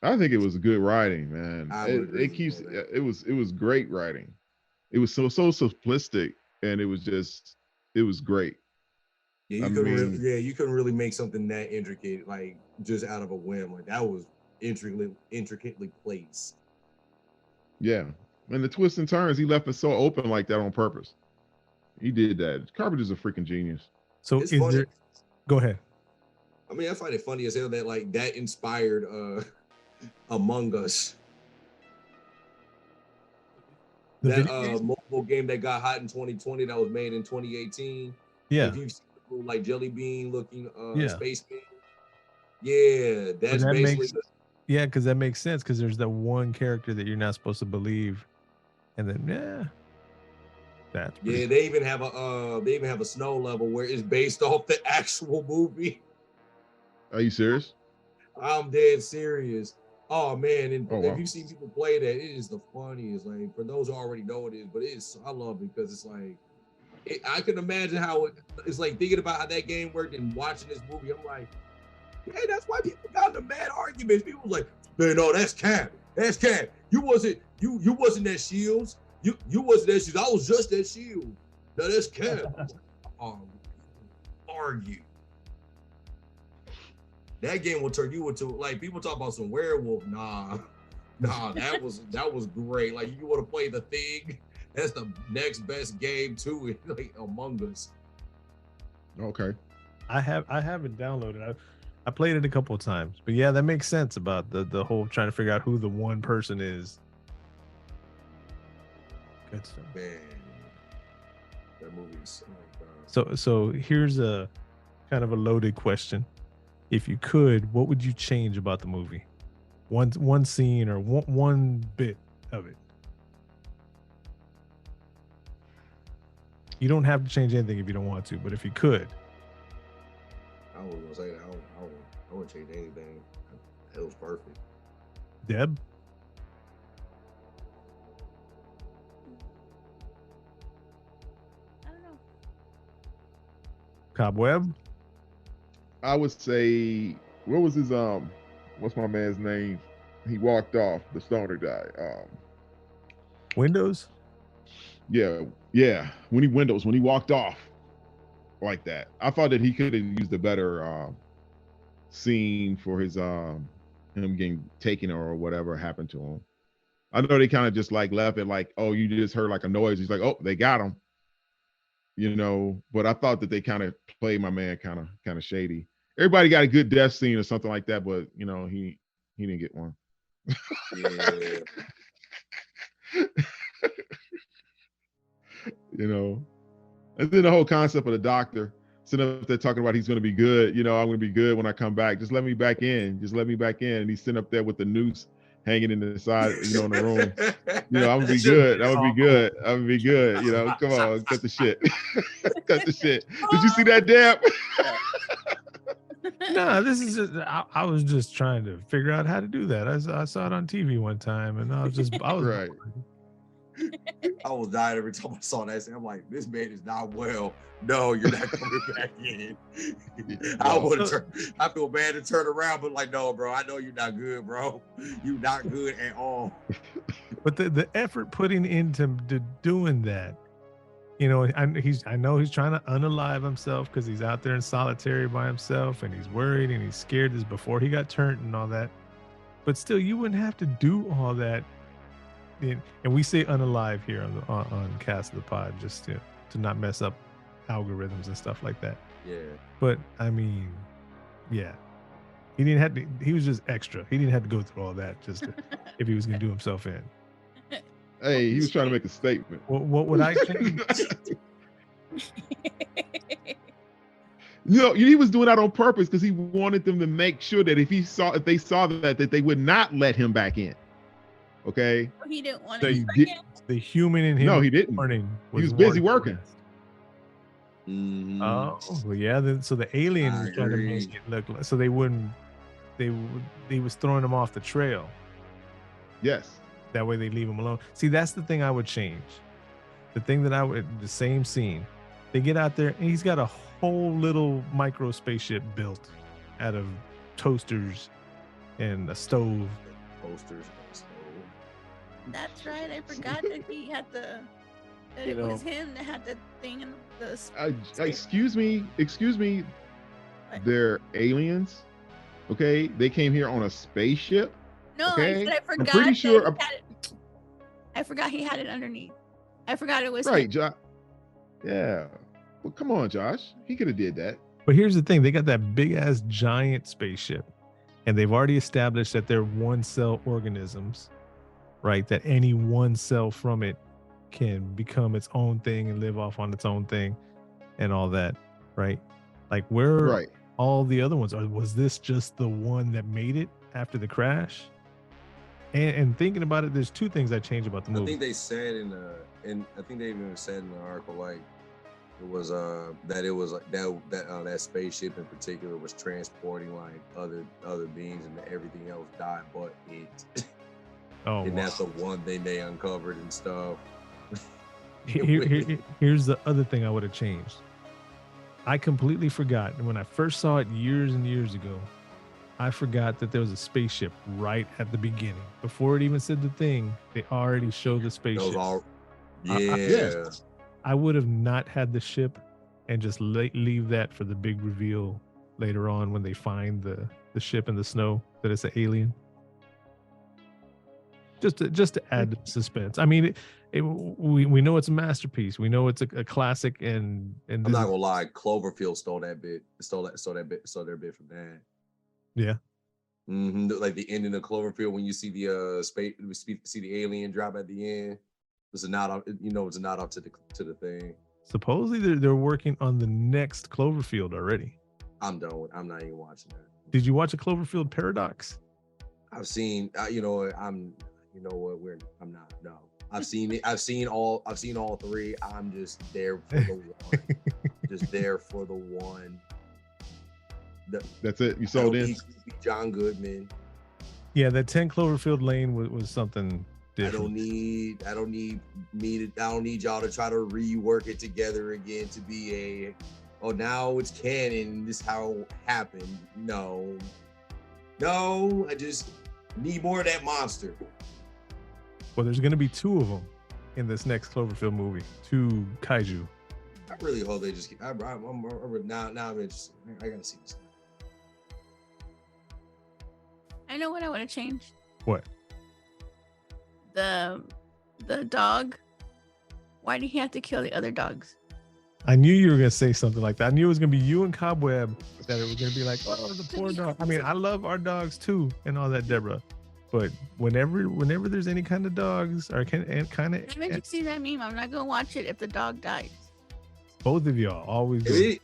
I think it was good writing, man. I would agree It with keeps you on that. it was great writing. It was so simplistic, and it was great. Yeah, you couldn't really make something that intricate, like just out of a whim. Like that was intricately placed. Yeah, and the twists and turns, he left it so open like that on purpose. He did that. Carpenter's a freaking genius. So It's funny. Go ahead. I mean, I find it funny as hell that like that inspired Among Us. The That video game? mobile game that got hot in 2020 that was made in 2018. Yeah. If you've seen like Jelly Bean looking Yeah. spaceman. Yeah, that's that basically makes- Yeah, because that makes sense. Because there's that one character that you're not supposed to believe, and then that's pretty they even have a snow level where it's based off the actual movie. Are you serious? I'm dead serious. Oh man, and Oh, wow. if you see people play that, it is the funniest. Like for those who already know it is, but I love it because it's like I can imagine how it's like thinking about how that game worked and watching this movie. I'm like, hey, that's why people got into mad arguments. People was like, man, no, that's cap. That's cap. You wasn't that Shields. You wasn't that Shields. I was just that Shield. No, that's cap. Argue. That game will turn you into like people talk about some werewolf. Nah, that was great. Like you want to play The Thing, that's the next best game to it. Like Among Us. Okay. I haven't downloaded. I played it a couple of times, but yeah, that makes sense about the whole trying to figure out who the one person is. Good stuff. Man, that movie is so good. So here's a kind of a loaded question. If you could, what would you change about the movie? One scene or one bit of it. You don't have to change anything if you don't want to, but if you could. I was gonna say that I wouldn't change anything. It was perfect. Deb? I don't know. Cobweb? I would say, what was his what's my man's name? He walked off, the stoner guy. Windows? Yeah. When he walked off like that, I thought that he could have used a better scene for his him getting taken or whatever happened to him. I know they kind of just like left it like, oh, you just heard like a noise. He's like, oh, they got him. You know, but I thought that they kind of played my man kind of shady. Everybody got a good death scene or something like that, but you know, he didn't get one. Yeah. You know, and then the whole concept of the doctor sitting up there talking about he's going to be good. You know, I'm going to be good when I come back. Just let me back in. Just let me back in. And he's sitting up there with the noose hanging in the side, you know, in the room. You know, I'm gonna be good. I'm gonna be good. I'm gonna be good. You know, come on, cut the shit. Cut the shit. Did you see that, Dab? No, this is just, I was just trying to figure out how to do that. I saw it on TV one time, and I was Right. I was dying every time I saw that. I'm like, this man is not well. No, you're not coming back in. I feel bad to turn around, but like, no, bro, I know you're not good, bro. You're not good at all. But the effort putting into doing that, you know, I know he's trying to unalive himself because he's out there in solitary by himself, and he's worried and he's scared. This before he got turned and all that. But still, you wouldn't have to do all that. And we say unalive here on Cast of the Pod just to not mess up algorithms and stuff like that. Yeah. But I mean, yeah, he didn't have to. He was just extra. He didn't have to go through all that just to, if he was going to do himself in. Hey, he was trying to make a statement. What would I change? You know, he was doing that on purpose because he wanted them to make sure that if they saw that they would not let him back in. Okay. He didn't want So to. The human in him. No, he didn't. He was busy working. Mm-hmm. Oh, well, yeah. So the alien I was trying to agree. make it look like, so they wouldn't. He was throwing them off the trail. Yes. That way they leave him alone. See, that's the thing I would change. The thing that the same scene. They get out there and he's got a whole little micro spaceship built out of toasters and a stove. Posters. That's right. I forgot that he had that You it know. was him that had the thing in the. Excuse me. What? They're aliens. Okay. They came here on a spaceship. No, Okay. I said I forgot. pretty that sure- he had it. I forgot he had it underneath. I forgot it was Right, him. Josh. Yeah. Well, come on, Josh. He could have did that. But here's the thing: they got that big ass giant spaceship, and they've already established that they're one cell organisms, right? That any one cell from it can become its own thing and live off on its own thing, and all that, right? Like where are Right. all the other ones? Or was this just the one that made it after the crash? And thinking about it, there's two things I changed about the I movie. think they said I think they even said in the article like it was that it was like that spaceship in particular was transporting like other beings and everything else died but it. Oh, And wow. that's the one thing they uncovered and stuff. Here's the other thing I would have changed. I completely forgot when I first saw it years and years ago. I forgot that there was a spaceship right at the beginning. Before it even said the thing, they already showed the Those spaceship. all, yeah. I would have not had the ship and just leave that for the big reveal later on when they find the ship in the snow that it's an alien. Just to add suspense. I mean, we know it's a masterpiece. We know it's a classic, and I'm not gonna lie, Cloverfield stole their bit from that. Yeah. Mm-hmm. Like the ending of Cloverfield when you see the see the alien drop at the end. It's a nod, it's a nod off to the thing. Supposedly they're working on the next Cloverfield already. I'm done. I'm not even watching that. Did you watch a Cloverfield Paradox? I've seen. I'm not. No. I've seen it. I've seen all three. I'm just there for the one. Just there for the one. That's it. You I sold don't in. need creepy John Goodman. Yeah, that 10 Cloverfield Lane was something different. I don't need y'all to try to rework it together again to be now it's canon. This is how it happened. No, I just need more of that monster. Well, there's going to be two of them in this next Cloverfield movie. Two kaiju. I really hope they just. Now I'm interested. I gotta see this. I know what I want to change. What? the dog. Why did he have to kill the other dogs? I knew you were gonna say something like that. I knew it was gonna be you and Cobweb that it was gonna be like, oh, the poor dog. I mean, I love our dogs too and all that, Deborah. But whenever there's any kind of dogs or kind Even if you see that meme, I'm not gonna watch it if the dog dies. both of y'all always do.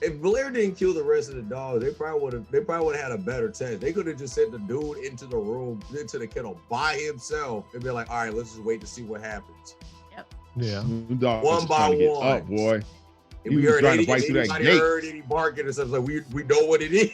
If Blair didn't kill the rest of the dogs, they probably would have had a better chance. They could have just sent the dude into the room, into the kennel by himself, and be like, all right, let's just wait to see what happens. Yeah. The dog One was by trying to get one. up, boy. If He we was heard trying to bite through that anybody gate. heard any barking or something, like we know what it is.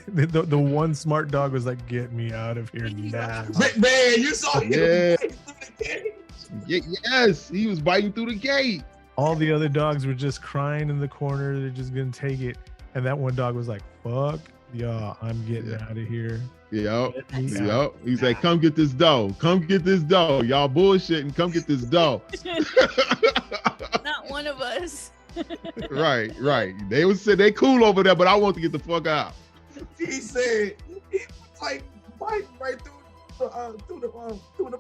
the one smart dog was like, get me out of here now. Man, you saw him. Yeah. Right through the gate. Yes, he was biting through the gate. All the other dogs were just crying in the corner. They're just gonna take it. And that one dog was like, fuck y'all, I'm getting Yeah. out of here. Yep. Get me Yep. out. He's like, come get this dough. Come get this dough. Y'all bullshitting. Come get this dough. Not one of us. Right. They would say they cool over there, but I want to get the fuck out. He said, he like biting right through the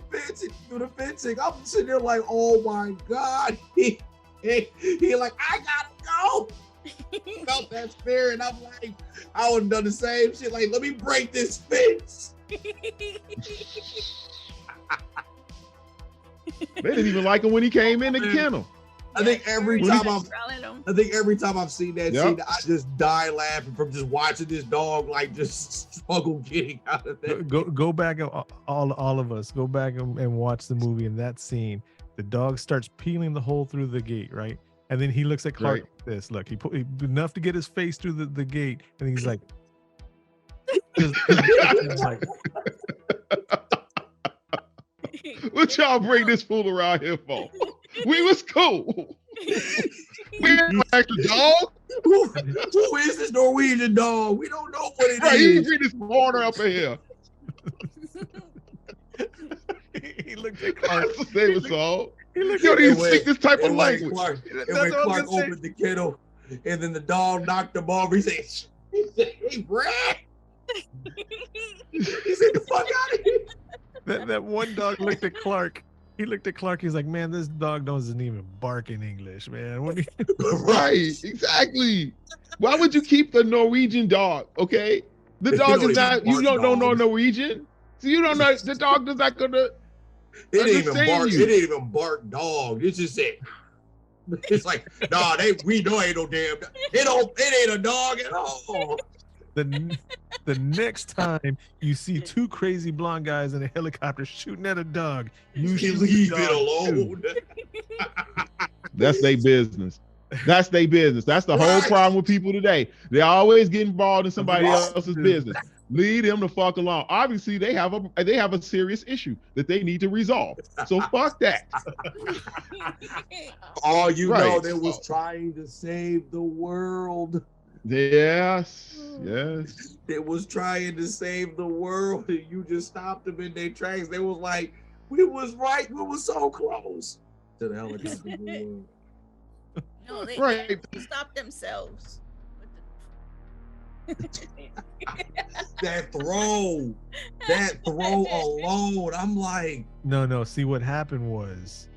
fencing. I'm sitting there like, oh my God. He like, I gotta go. Felt that spirit. I'm like, I would have done the same shit. Like, let me break this fence. They didn't even like him when he came in the kennel. I think every Yeah, time I've seen that Yep. scene, I just die laughing from just watching this dog like just struggle getting out of that. Go back, and all of us, go back and watch the movie. In that scene, the dog starts peeling the hole through the gate, right? And then he looks at Clark like this. Look, he put enough to get his face through the gate, and he's like, What y'all bring this fool around here for? We was cool. We didn't like the dog. Who is this Norwegian dog? We don't know what it Right, he is. bring this corner up in here. he looked at Clark. That's what they was all. He looked You at don't even when- speak this type of And when language. Clark, That's what I was Clark gonna say. opened the kennel, and then the dog knocked him off, he said, "Hey, Brad!" He said, "The fuck out of here!" That one dog looked at Clark. He looked at Clark. He's like, man, this dog doesn't even bark in English, man. What do you- Right, exactly. Why would you keep the Norwegian dog? Okay, the They dog don't is not. even You bark don't know dogs. Norwegian, so you don't know the dog is not gonna. It didn't even Understand bark. you. It didn't even bark dog. It's just said, it's like, nah, we know ain't no damn dog. It ain't a dog at all. the next time you see two crazy blonde guys in a helicopter shooting at a dog, you should Leave it alone. That's their business. That's their business. That's the whole Right. problem with people today. They always get involved in somebody Right. else's business. Leave them the fuck alone. Obviously, they have a serious issue that they need to resolve. So fuck that. All you know, Right. they was trying to save the world. Yes. They was trying to save the world, and you just stopped them in their tracks. They was like, we was right. We was so close to the helicopter. No, they Right. stop themselves. That throw alone. I'm like, No. See, what happened was,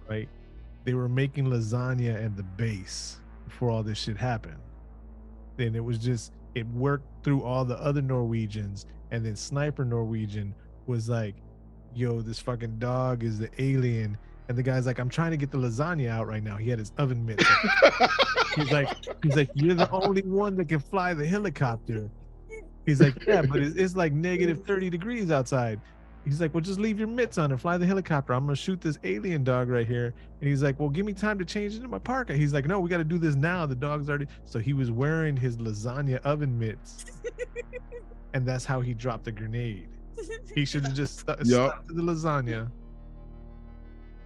right? They were making lasagna and the base before all this shit happened. Then it was just, it worked through all the other Norwegians, and then Sniper Norwegian was like, yo, this fucking dog is the alien. And the guy's like, I'm trying to get the lasagna out right now. He had his oven mitts. He's like, you're the only one that can fly the helicopter. He's like, yeah, but it's like negative 30 degrees outside. He's like, well, just leave your mitts on and fly the helicopter. I'm gonna shoot this alien dog right here. And he's like, well, give me time to change into my parka. He's like, no, we got to do this now. The dog's already. So he was wearing his lasagna oven mitts, and that's how he dropped the grenade. He should have just stuck to the lasagna.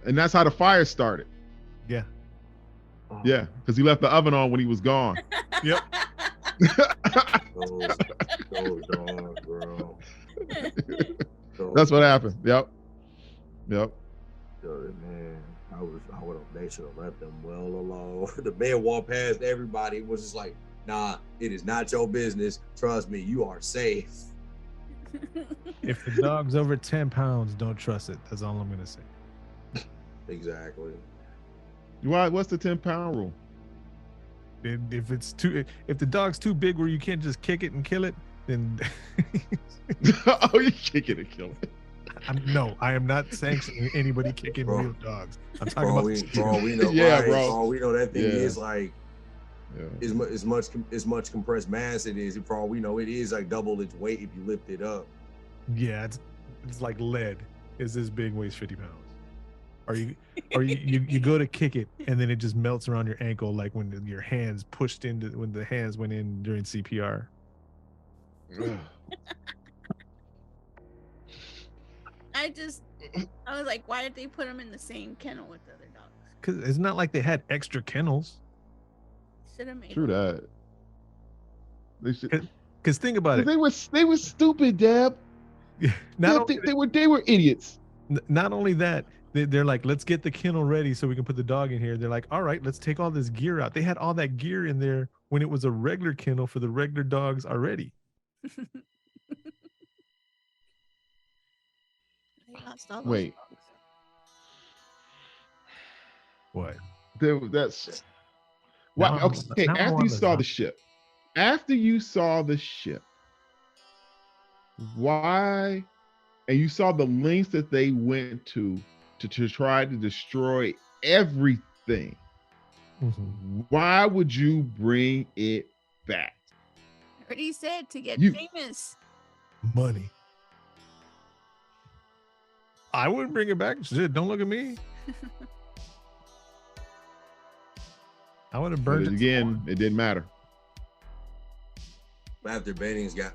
And that's how the fire started. Yeah. Yeah, because he left the oven on when he was gone. Yep. those dogs, bro. That's what happened. Yep. Man, they should have left them well alone. The man walked past everybody, was just like, nah, it is not your business. Trust me, you are safe. If the dog's over 10 pounds, don't trust it. That's all I'm gonna say. Exactly. Why? What's the 10-pound rule? If the dog's too big where you can't just kick it and kill it, then Oh, you kick it and kill it. I am not sanctioning anybody kicking Bro. real dogs. I'm talking For all about we know, Yeah, right? bro. For all we know, that thing Yeah. is like Yeah. as much compressed mass it is. For all we know, it is like double its weight if you lift it up. Yeah, it's like lead. Is this big, weighs 50 pounds? Or you go to kick it and then it just melts around your ankle, like when your hands pushed into when the hands went in during CPR. I was like, why did they put them in the same kennel with the other dogs? Because it's not like they had extra kennels. Should have made True them. that. They should. Because think about it. They were stupid, Deb. Not They were idiots. not only that, they're like, let's get the kennel ready so we can put the dog in here. They're like, all right, let's take all this gear out. They had all that gear in there when it was a regular kennel for the regular dogs already. They lost all those Wait. dogs. What? That's why. Now I'm- Okay, now I'm after on you the saw doc. the ship, after you saw the ship, why? And you saw the lengths that they went to try to destroy everything. Mhm. Why would you bring it back? I already said to get You- famous. Money. I wouldn't bring it back. Shit, don't look at me. I would have But burned it again, it didn't matter. After Bennings got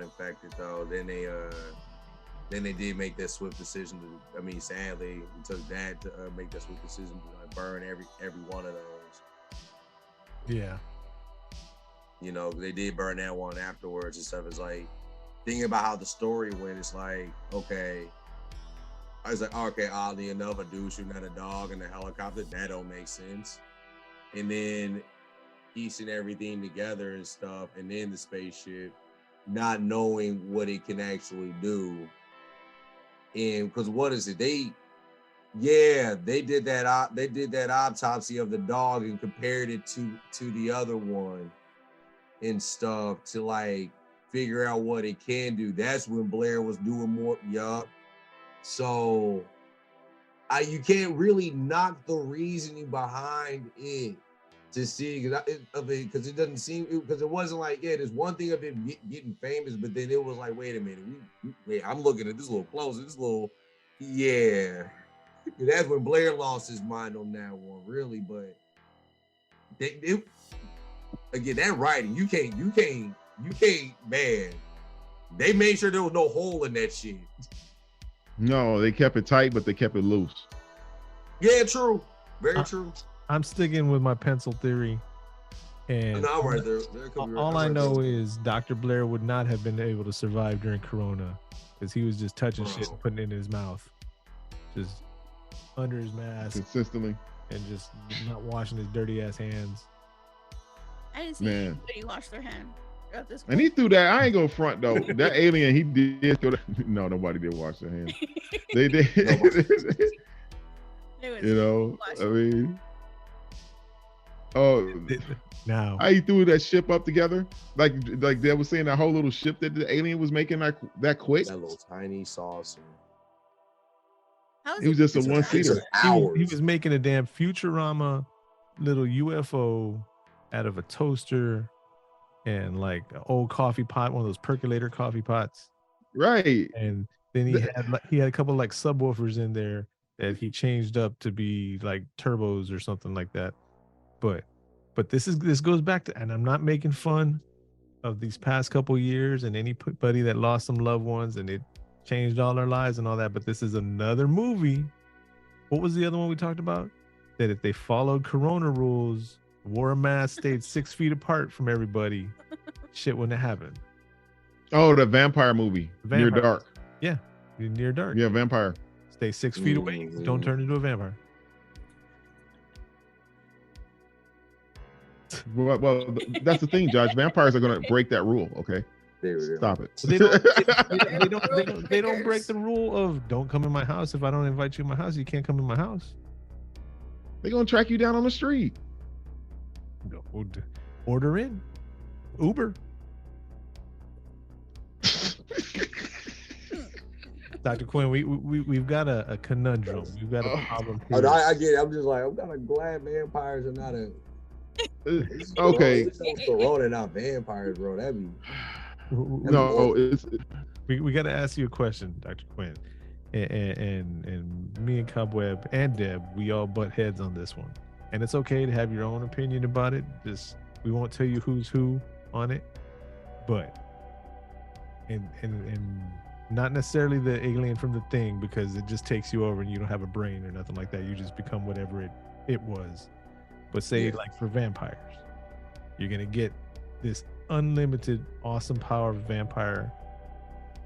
infected though, then they did make that swift decision to. I mean, sadly, it took Dad to make that swift decision to like, burn every one of those. Yeah. You know, they did burn that one afterwards and stuff. It's like thinking about how the story went. It's like, okay, I was like, okay, oddly enough, a dude shooting at a dog in a helicopter, that don't make sense. And then piecing everything together and stuff, and then the spaceship, not knowing what it can actually do. And because what is it? They did that autopsy of the dog and compared it to the other one and stuff to like figure out what it can do. That's when Blair was doing more. Yup. So you can't really knock the reasoning behind it to see because it doesn't seem because it wasn't like there's one thing of it getting famous, but then it was like wait a minute, wait, I'm looking at this a little closer, that's when Blair lost his mind on that one really. But again, that writing you can't man, they made sure there was no hole in that shit. No, they kept it tight, but they kept it loose. Yeah, true. Very true. I'm sticking with my pencil theory. And No, right there. There could be all I right know there. is Dr. Blair would not have been able to survive during Corona because he was just touching shit and putting it in his mouth, just under his mask Consistently. and just not washing his dirty ass hands. I didn't see Man. anybody wash their hand throughout this. And he threw that. I ain't gonna front though. That alien, he did throw that. No, nobody did wash their hands. They did. It was You know, I mean, oh, Now, how he threw that ship up together? Like they was saying, that whole little ship that the alien was making that quick. That little tiny saucer. How is It was just a It's one-seater. just hours. he was making a damn Futurama little UFO out of a toaster and like an old coffee pot, one of those percolator coffee pots. Right. And then he had a couple like subwoofers in there that he changed up to be like turbos or something like that. But this goes back to, and I'm not making fun of these past couple years and anybody that lost some loved ones and it changed all their lives and all that. But this is another movie. What was the other one we talked about? That if they followed Corona rules, wore a mask, stayed 6 feet apart from everybody, shit wouldn't have happened. Oh, the vampire movie, Near Vampire. Dark. You're near dark. Yeah, vampire. Stay 6 feet away. Don't turn into a vampire. Well, that's the thing, Josh. Vampires are gonna break that rule. Okay. Stop it. They don't break the rule of don't come in my house. If I don't invite you in my house, you can't come in my house. They're gonna track you down on the street. Order in Uber. Dr. Quinn, we've got a conundrum. We've got a problem Oh, here. I get it. I'm just like, I'm kind of glad vampires are not a. Okay. Corona, not vampires, bro. That'd be. No, We got to ask you a question, Dr. Quinn, and me and Cobweb and Deb, we all butt heads on this one, and it's okay to have your own opinion about it. Just we won't tell you who's who on it, but and not necessarily the alien from the Thing, because it just takes you over and you don't have a brain or nothing like that. You just become whatever it was. But say like for vampires, you're gonna get this unlimited awesome power of vampire,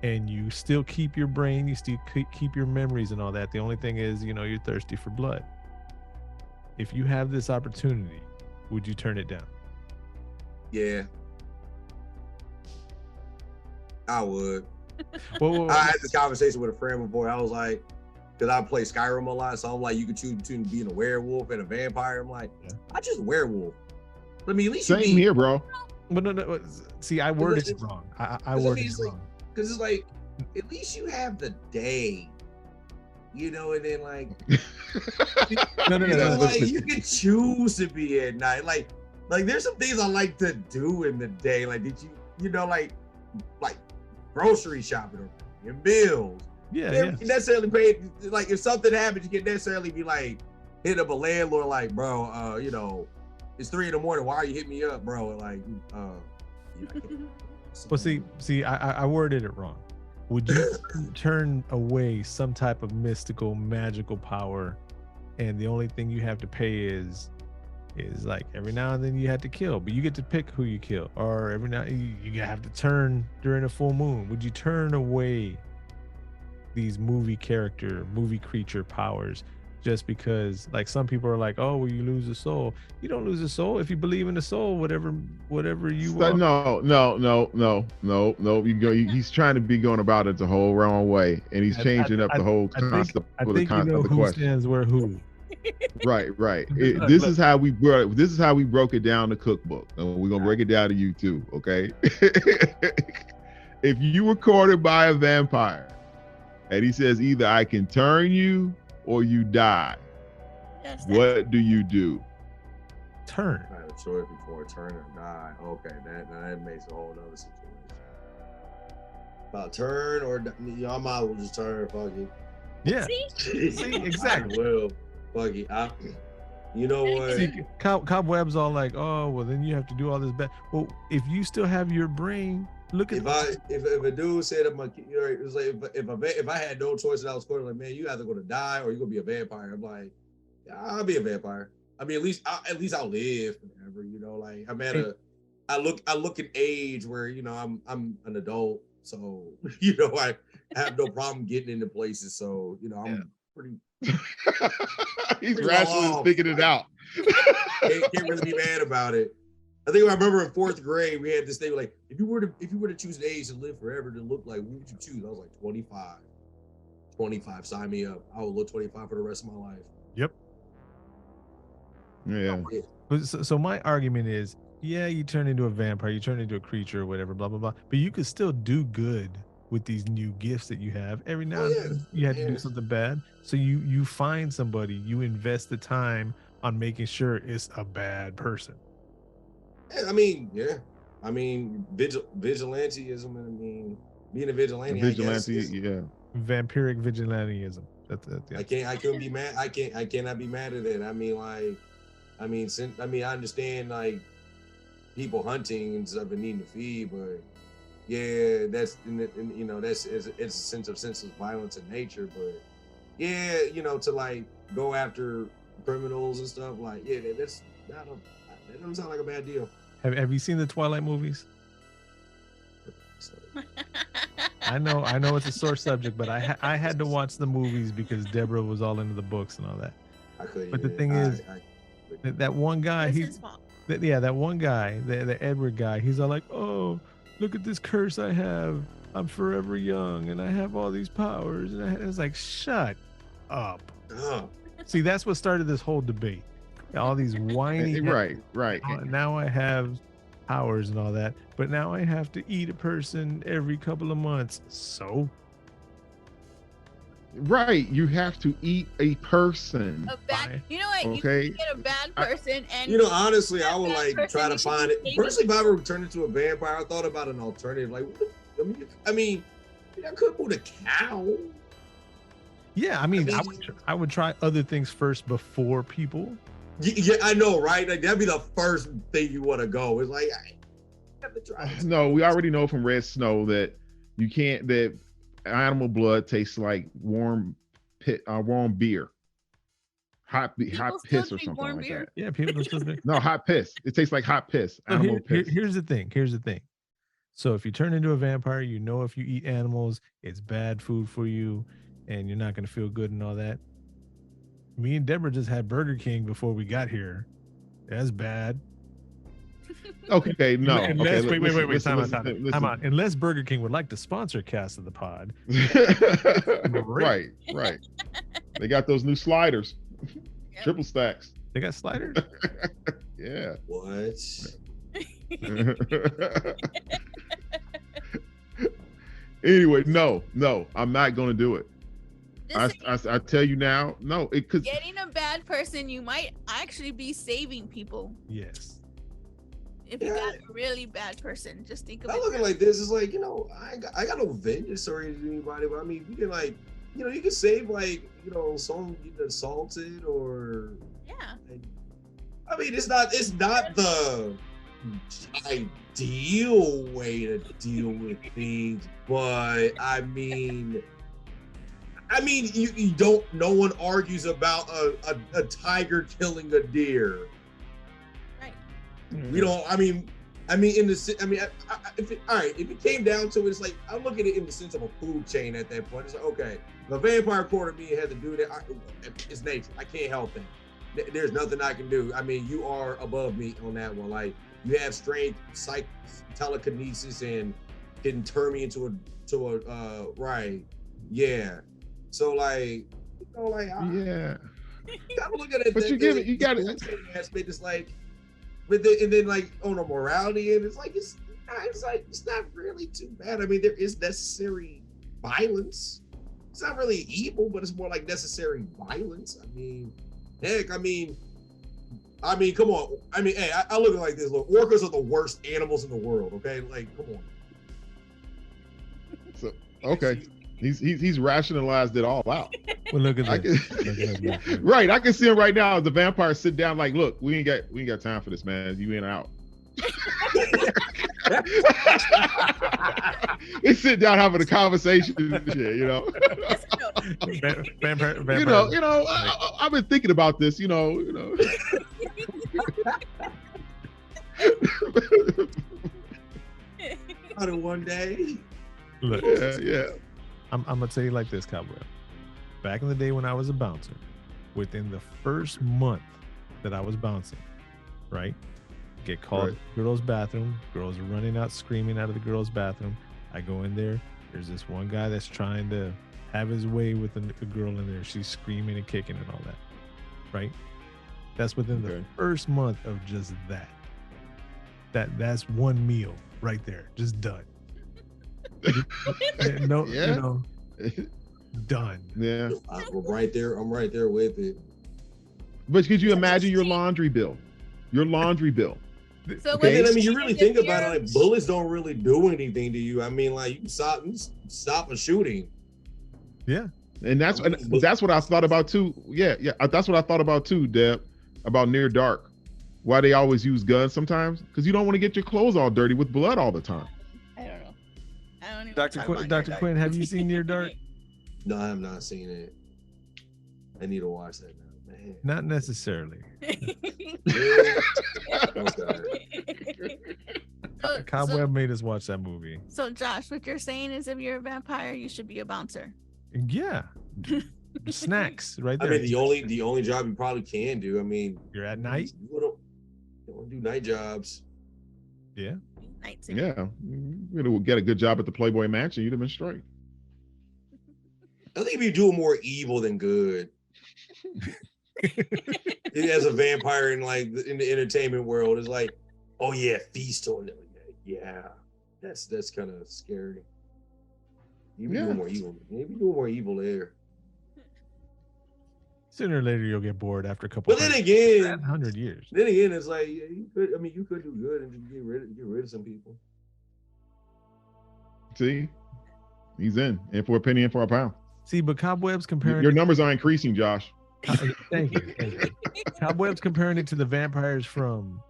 and you still keep your brain, you still keep your memories and all that. The only thing is, you know, you're thirsty for blood. If you have this opportunity, would you turn it down? Yeah, I would. Well, I had this conversation with a friend before. I was like, because I play Skyrim a lot, so I'm like, you could choose between being a werewolf and a vampire. I'm like, I choose a werewolf. I mean, at least same here, bro. But no. See, I worded it wrong. I worded it wrong. Because it's like, at least you have the day, you know, and then like, No. like you can choose to be at night. Like there's some things I like to do in the day. Like, did you know, like grocery shopping or your bills. Yeah. You necessarily pay, like if something happens, you can necessarily be like, hit up a landlord like, bro, you know, it's 3 a.m. Why are you hitting me up, bro? Like, Well, see, I worded it wrong. Would you turn away some type of mystical, magical power, and the only thing you have to pay is like every now and then you have to kill, but you get to pick who you kill, or every now you have to turn during a full moon? Would you turn away these movie creature powers just because, like, some people are like, oh, well, you lose a soul? You don't lose a soul if you believe in the soul, whatever you want. No. He's trying to be going about it the whole wrong way, and he's changing up the whole concept of the question. Stands where who. Right. This is how we broke it down to cookbook, and we're gonna break it down to you too, okay? If you were courted by a vampire, and he says either I can turn you or you die, what do you do? Turn. I have a choice before turn or die. Okay, that makes a whole other situation. About turn or I might as well just turn. Fuck it. Yeah. See? Exactly. Well, fuck it. You know what? See, Cobweb's all like, oh, well, then you have to do all this bad. Well, if you still have your brain, look at if a dude said it was like if I had no choice and I was scoring, like, man, you either gonna die or you're gonna be a vampire. I'm like, yeah, I'll be a vampire. I mean, at least I'll live forever. You know, like I look at age where, you know, I'm an adult, so you know I have no problem getting into places. So, you know, I'm pretty. He's rationally thinking it out. Can't really be mad about it. I think I remember in 4th grade we had this thing like, if you were to choose an age to live forever to look like, what would you choose? I was like 25. 25, sign me up. I will look 25 for the rest of my life. Yep. Yeah. So my argument is, yeah, you turn into a vampire, you turn into a creature or whatever, blah blah blah, but you could still do good with these new gifts that you have. Every now and then you had to do something bad, so you find somebody, you invest the time on making sure it's a bad person. I mean, vigilantism. I mean, being a vigilante. Vampiric vigilantism. I couldn't be mad. I cannot be mad at it. I mean, I understand like people hunting and stuff and needing to feed, but yeah, that's, you know, it's a sense of senseless violence in nature. But yeah, you know, to like go after criminals and stuff, like, yeah, that doesn't sound like a bad deal. Have you seen the Twilight movies? I know it's a sore subject, but I had to watch the movies because Deborah was all into the books and all that. But the thing is, that one guy, that one guy, the Edward guy, he's all like, oh, look at this curse I have. I'm forever young and I have all these powers. And it's like, shut up. Ugh. See, that's what started this whole debate. All these whiny. Right. Now I have powers and all that, but now I have to eat a person every couple of months. So Right. You have to eat a person. A bad, you know what? Okay. You can get a bad person, and You know, honestly, I would that like person try to you should find be it. saving. Personally, if I ever turned into a vampire, I thought about an alternative. Like, I mean, I could put a cow. yeah, I mean, I I would try other things first before people. Yeah, I know, right? Like that'd be the first thing you want to go. It's like I have to try. this. No, we already know from Red Snow that you can't. That animal blood tastes like warm beer, hot People piss still or drink something warm like beer. that. Yeah, people still drink. No, hot piss. It tastes like hot piss. So Animal piss. here's the thing. Here's the thing. So if you turn into a vampire, you know if you eat animals, it's bad food for you, and you're not going to feel good and all that. Me and Deborah just had Burger King before we got here. That's bad. Okay, no. Unless, Okay, wait. Time listen. out. Unless Burger King would like to sponsor Cast of the Pod. Right. They got those new sliders, Yep. triple stacks. They got sliders. Yeah. What? Anyway, no, I'm not gonna do it. Just I tell you now, no, it could. getting a bad person, you might actually be saving people. Yes. If you got a really bad person, just think of I it. look at it like this. It's like, you know, I got no vengeance or anybody, but I mean, you can like, you know, you can save like, you know, someone getting assaulted or. Yeah. I mean, it's not the ideal way to deal with things, but I mean, you don't. No one argues about a tiger killing a deer. Right. We don't. I mean, in the. I mean, if it came down to it, it's like I look at it in the sense of a food chain. At that point, it's like, okay, the vampire cornered me and had to do that. It's nature. I can't help it. There's nothing I can do. I mean, you are above me on that one. Like you have strength, telekinesis, and can turn me into a right. Yeah. So like, you know, like Yeah. you gotta look at it. But you give it. You got it. Aspect is like, but then like on a morality end, it's like it's not really too bad. I mean, there is necessary violence. It's not really evil, but it's more like necessary violence. I mean, heck, I mean, come on. I mean, hey, I look at it like this. Look, orcas are the worst animals in the world. Okay, like, come on. So okay, he's rationalized it all out. Well, look at I this. can, right, I can see him right now. The vampire sit down, like, look, we ain't got time for this, man. You in or out. They sit down having a conversation and shit, you know. Vampire. You know, I've been thinking about this, you know. Out of one day. Look, Yeah. I'm gonna tell you like this, Cowboy. Back in the day when I was a bouncer, within the first month that I was bouncing, right? Get called Right. to the girls' bathroom. Girls are running out, screaming out of the girls' bathroom. I go in there. There's this one guy that's trying to have his way with a girl in there. She's screaming and kicking and all that, right? That's within the Okay. first month of just that. That's one meal right there, just done. No, Yeah. you know, done. Yeah. I'm right there with it. But could you imagine your laundry bill? Your laundry bill. So Okay. And what I mean, you if really think you're- about it, like bullets don't really do anything to you. I mean, like you can stop a shooting. Yeah. And that's what I thought about too. Yeah. That's what I thought about too, Deb, about Near Dark. Why they always use guns sometimes? Because you don't want to get your clothes all dirty with blood all the time. I don't know. I don't even. Dr. talk Quinn, about Dr. that. Quinn, have you seen Near Dark? No, I have not seen it. I need to watch that now, man. Not necessarily. Cobweb made us watch that movie. So Josh, what you're saying is if you're a vampire, you should be a bouncer. Yeah. Snacks right I there. mean, the only job you probably can do. I mean, You're at night. You don't do night jobs. Yeah. nights in. Yeah, you get a good job at the Playboy Mansion, you'd have been straight. I think if you do more evil than good. As a vampire in like in the entertainment world, it's like, oh yeah, feast on them. Yeah, that's kind of scary. You be doing more evil. You be doing more evil there. Sooner or later, you'll get bored after a couple. But then again, 100 years. Then again, it's like you could. I mean, you could do good and just get rid of some people. See, he's in for a penny and for a pound. See, but Cobweb's comparing your numbers are increasing, Josh. Thank you. Cobweb's comparing it to the vampires from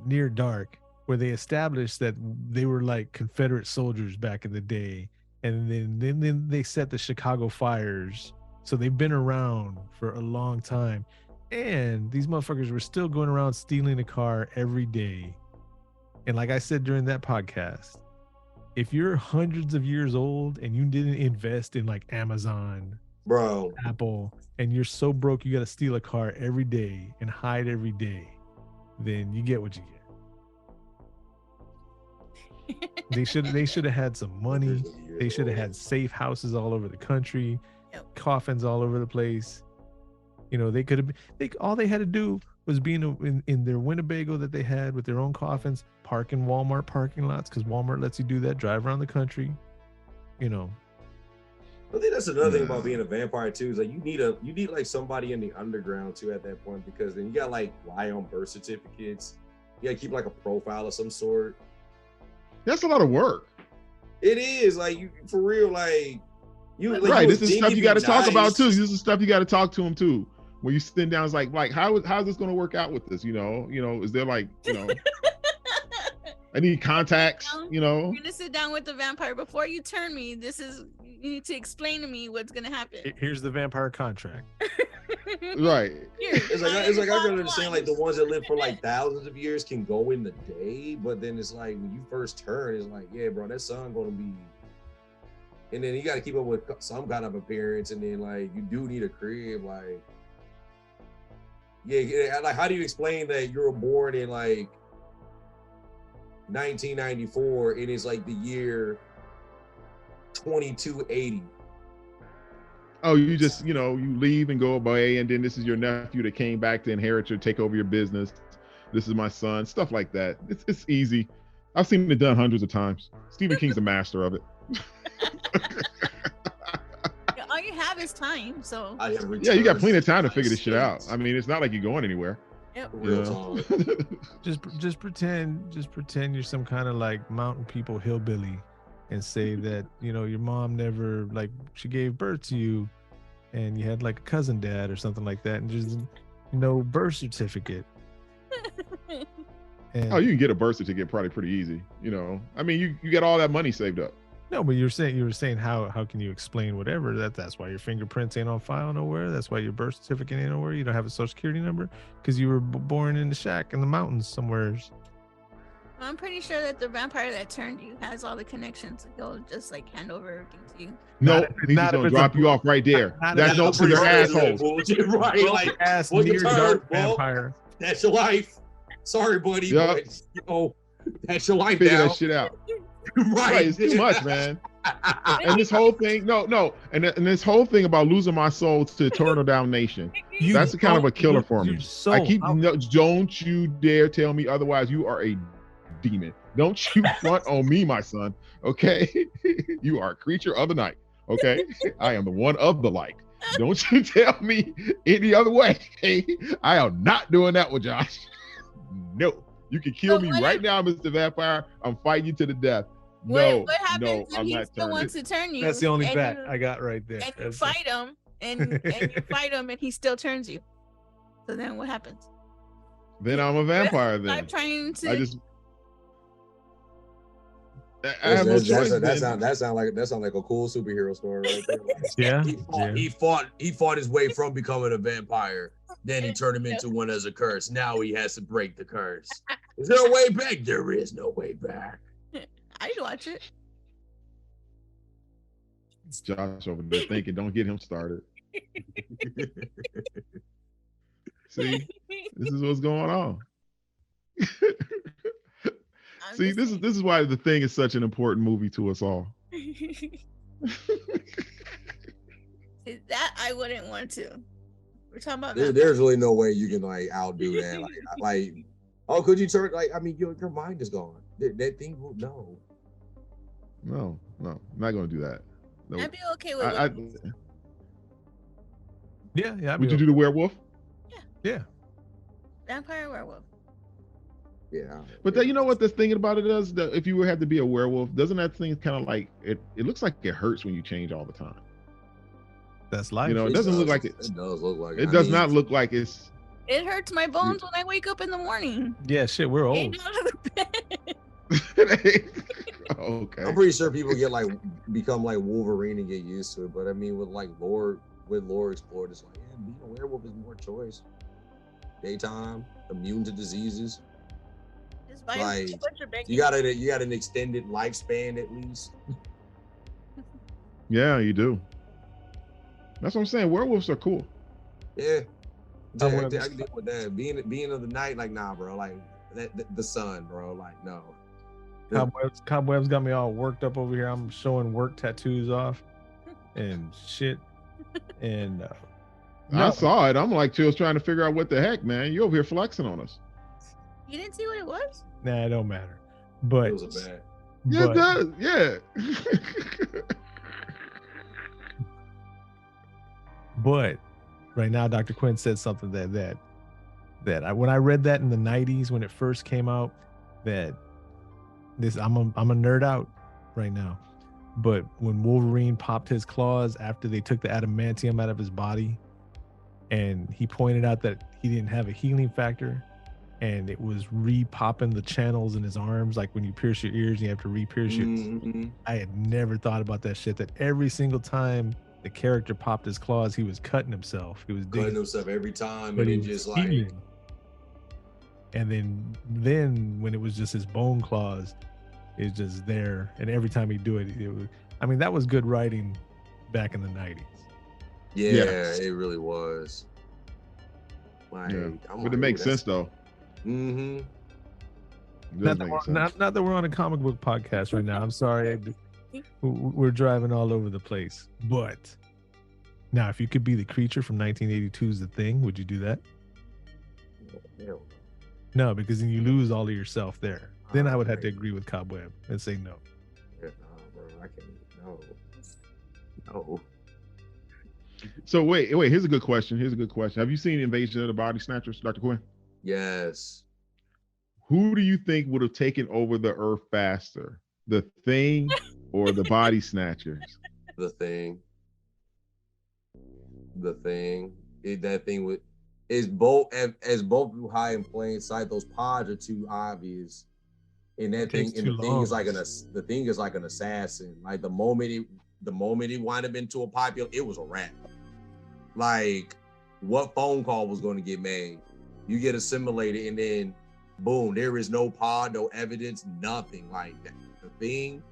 Near Dark, where they established that they were like Confederate soldiers back in the day, and then they set the Chicago fires. So they've been around for a long time, and these motherfuckers were still going around stealing a car every day. And like I said during that podcast, if you're hundreds of years old and you didn't invest in like Amazon, bro, Apple, and you're so broke you got to steal a car every day and hide every day, then you get what you get. They should have had some money. They should have had safe houses all over the country, coffins all over the place. You know, all they had to do was be in their Winnebago that they had with their own coffins, park in Walmart parking lots, because Walmart lets you do that, drive around the country, you know. I think that's another thing about being a vampire too, is like you need like somebody in the underground too at that point, because then you got like lie on birth certificates. You gotta keep like a profile of some sort. That's a lot of work. It is, like, you for real, like you like, right. You this is stuff you got to talk about too. This is stuff you got to talk to them too. When you sit down, it's like how's this going to work out with this? You know, is there like, I need contacts, You're gonna sit down with the vampire before you turn me. You need to explain to me what's gonna happen. Here's the vampire contract. Right. It's like I can understand like the ones that live for like thousands of years can go in the day, but then it's like when you first turn, it's like, yeah, bro, that sun gonna be, and then you got to keep up with some kind of appearance, and then like you do need a crib, like. Yeah, like how do you explain that you were born in like 1994 and it's like the year 2280? Oh, you just, you leave and go away, and then this is your nephew that came back to inherit or take over your business. This is my son, stuff like that. It's easy. I've seen it done hundreds of times. Stephen King's a master of it. All you have is time, so yeah, you got plenty of time to figure this shit out. I mean, it's not like you're going anywhere. Yep. Just pretend you're some kind of like mountain people hillbilly, and say that your mom never, like, she gave birth to you, and you had like a cousin dad or something like that, and just no birth certificate. And, oh, you can get a birth certificate probably pretty easy. I mean, you get all that money saved up. No, but you were saying how can you explain whatever? That's why your fingerprints ain't on file nowhere. That's why your birth certificate ain't nowhere. You don't have a social security number because you were born in the shack in the mountains somewhere. I'm pretty sure that the vampire that turned you has all the connections. He'll just like hand over everything to you. No, he's just gonna drop you off right there. That's no to their assholes. Right, like ass what's near the turn, dark well, vampire. That's your life. Sorry, buddy. Yep. But, that's your life Figure now. that shit out. Right. It's too much, man. And this whole thing, and this whole thing about losing my soul to eternal damnation. That's the kind of a killer for me. Don't you dare tell me otherwise. You are a demon. Don't you front on me, my son. Okay, you are a creature of the night. Okay, I am the one of the light. Don't you tell me any other way. I am not doing that with Josh. No, you can kill me right now, Mr. Vampire. I'm fighting you to the death. What happens if I'm he not still wants to turn you? That's the only bet I got right there. And you fight him, and you fight him, and he still turns you. So then what happens? Then I'm a vampire. Then I'm trying to. I have no choice. That sound like a cool superhero story right there. Like, he fought his way from becoming a vampire. Then he turned him into one as a curse. Now he has to break the curse. Is there a way back? There is no way back. I'd watch it. Josh over there thinking, don't get him started. See, this is what's going on. I'm See, just this is why The Thing is such an important movie to us all. saying. See, that I wouldn't want to. We're talking about that. There's really no way you can like outdo that. Like, oh, could you turn like? I mean, your mind is gone. That thing will no. No, I'm not gonna do that. No. I'd be okay with I, werewolves. Yeah. would you do the werewolf? Yeah. Vampire werewolf. Yeah, But then, you know what the thing about it is, that if you had to be a werewolf, doesn't that thing kind of like it looks like it hurts when you change all the time? That's life. You know, it doesn't look like it. It does look like It does not look like it's. It hurts my bones when I wake up in the morning. Yeah, shit, we're old. Ain't out of the bed. Okay. I'm pretty sure people get like become like Wolverine and get used to it. But I mean, with lore explored, it's like, yeah, being a werewolf is more choice. Daytime, immune to diseases. Just buy Like, a bunch of bacon. You got an extended lifespan at least. Yeah, you do. That's what I'm saying. Werewolves are cool. Yeah. I I wanna- can deal with that. Being of the night, like, nah, bro. Like the sun, bro. Like, no. Cobwebs got me all worked up over here. I'm showing work tattoos off and shit. And I no. saw it. I'm like, Chill's trying to figure out what the heck, man. You over here flexing on us. You didn't see what it was? Nah, it don't matter. But It was a bad. Yeah, but- it does. Yeah. But right now, Dr. Quinn said something when I read that in the 90s when it first came out, that I'm a nerd out right now. But when Wolverine popped his claws after they took the adamantium out of his body, and he pointed out that he didn't have a healing factor, and it was re-popping the channels in his arms, like when you pierce your ears, you have to re-pierce your. Mhm. I had never thought about that shit. That every single time the character popped his claws, he was cutting himself. He was Cutting digging, himself every time, but and he it was just like healing. And then when it was just his bone claws, it's just there. And every time he do it, I mean, that was good writing back in the 90s. yeah, Yes. it really was. Like, Yeah. I'm But it makes sense though. Mm-hmm. It Not does that, make we're, sense. not that we're on a comic book podcast right now. I'm sorry. We're driving all over the place. But now, if you could be the creature from 1982's The Thing, would you do that? No, because then you lose all of yourself there. Then I would have to agree with Cobweb and say no. Yeah, nah, bro, I can't. No. So wait. Here's a good question. Have you seen Invasion of the Body Snatchers, Dr. Quinn? Yes. Who do you think would have taken over the Earth faster, the Thing or the Body Snatchers? The Thing. That thing with is both as both high in plain sight. Those pods are too obvious, and that thing. Takes And too the thing long. is like the thing is like an assassin. Like the moment it wind up into a popular, it was a wrap. Like, what phone call was going to get made? You get assimilated, and then boom, there is no pod, no evidence, nothing. Like that. The Thing.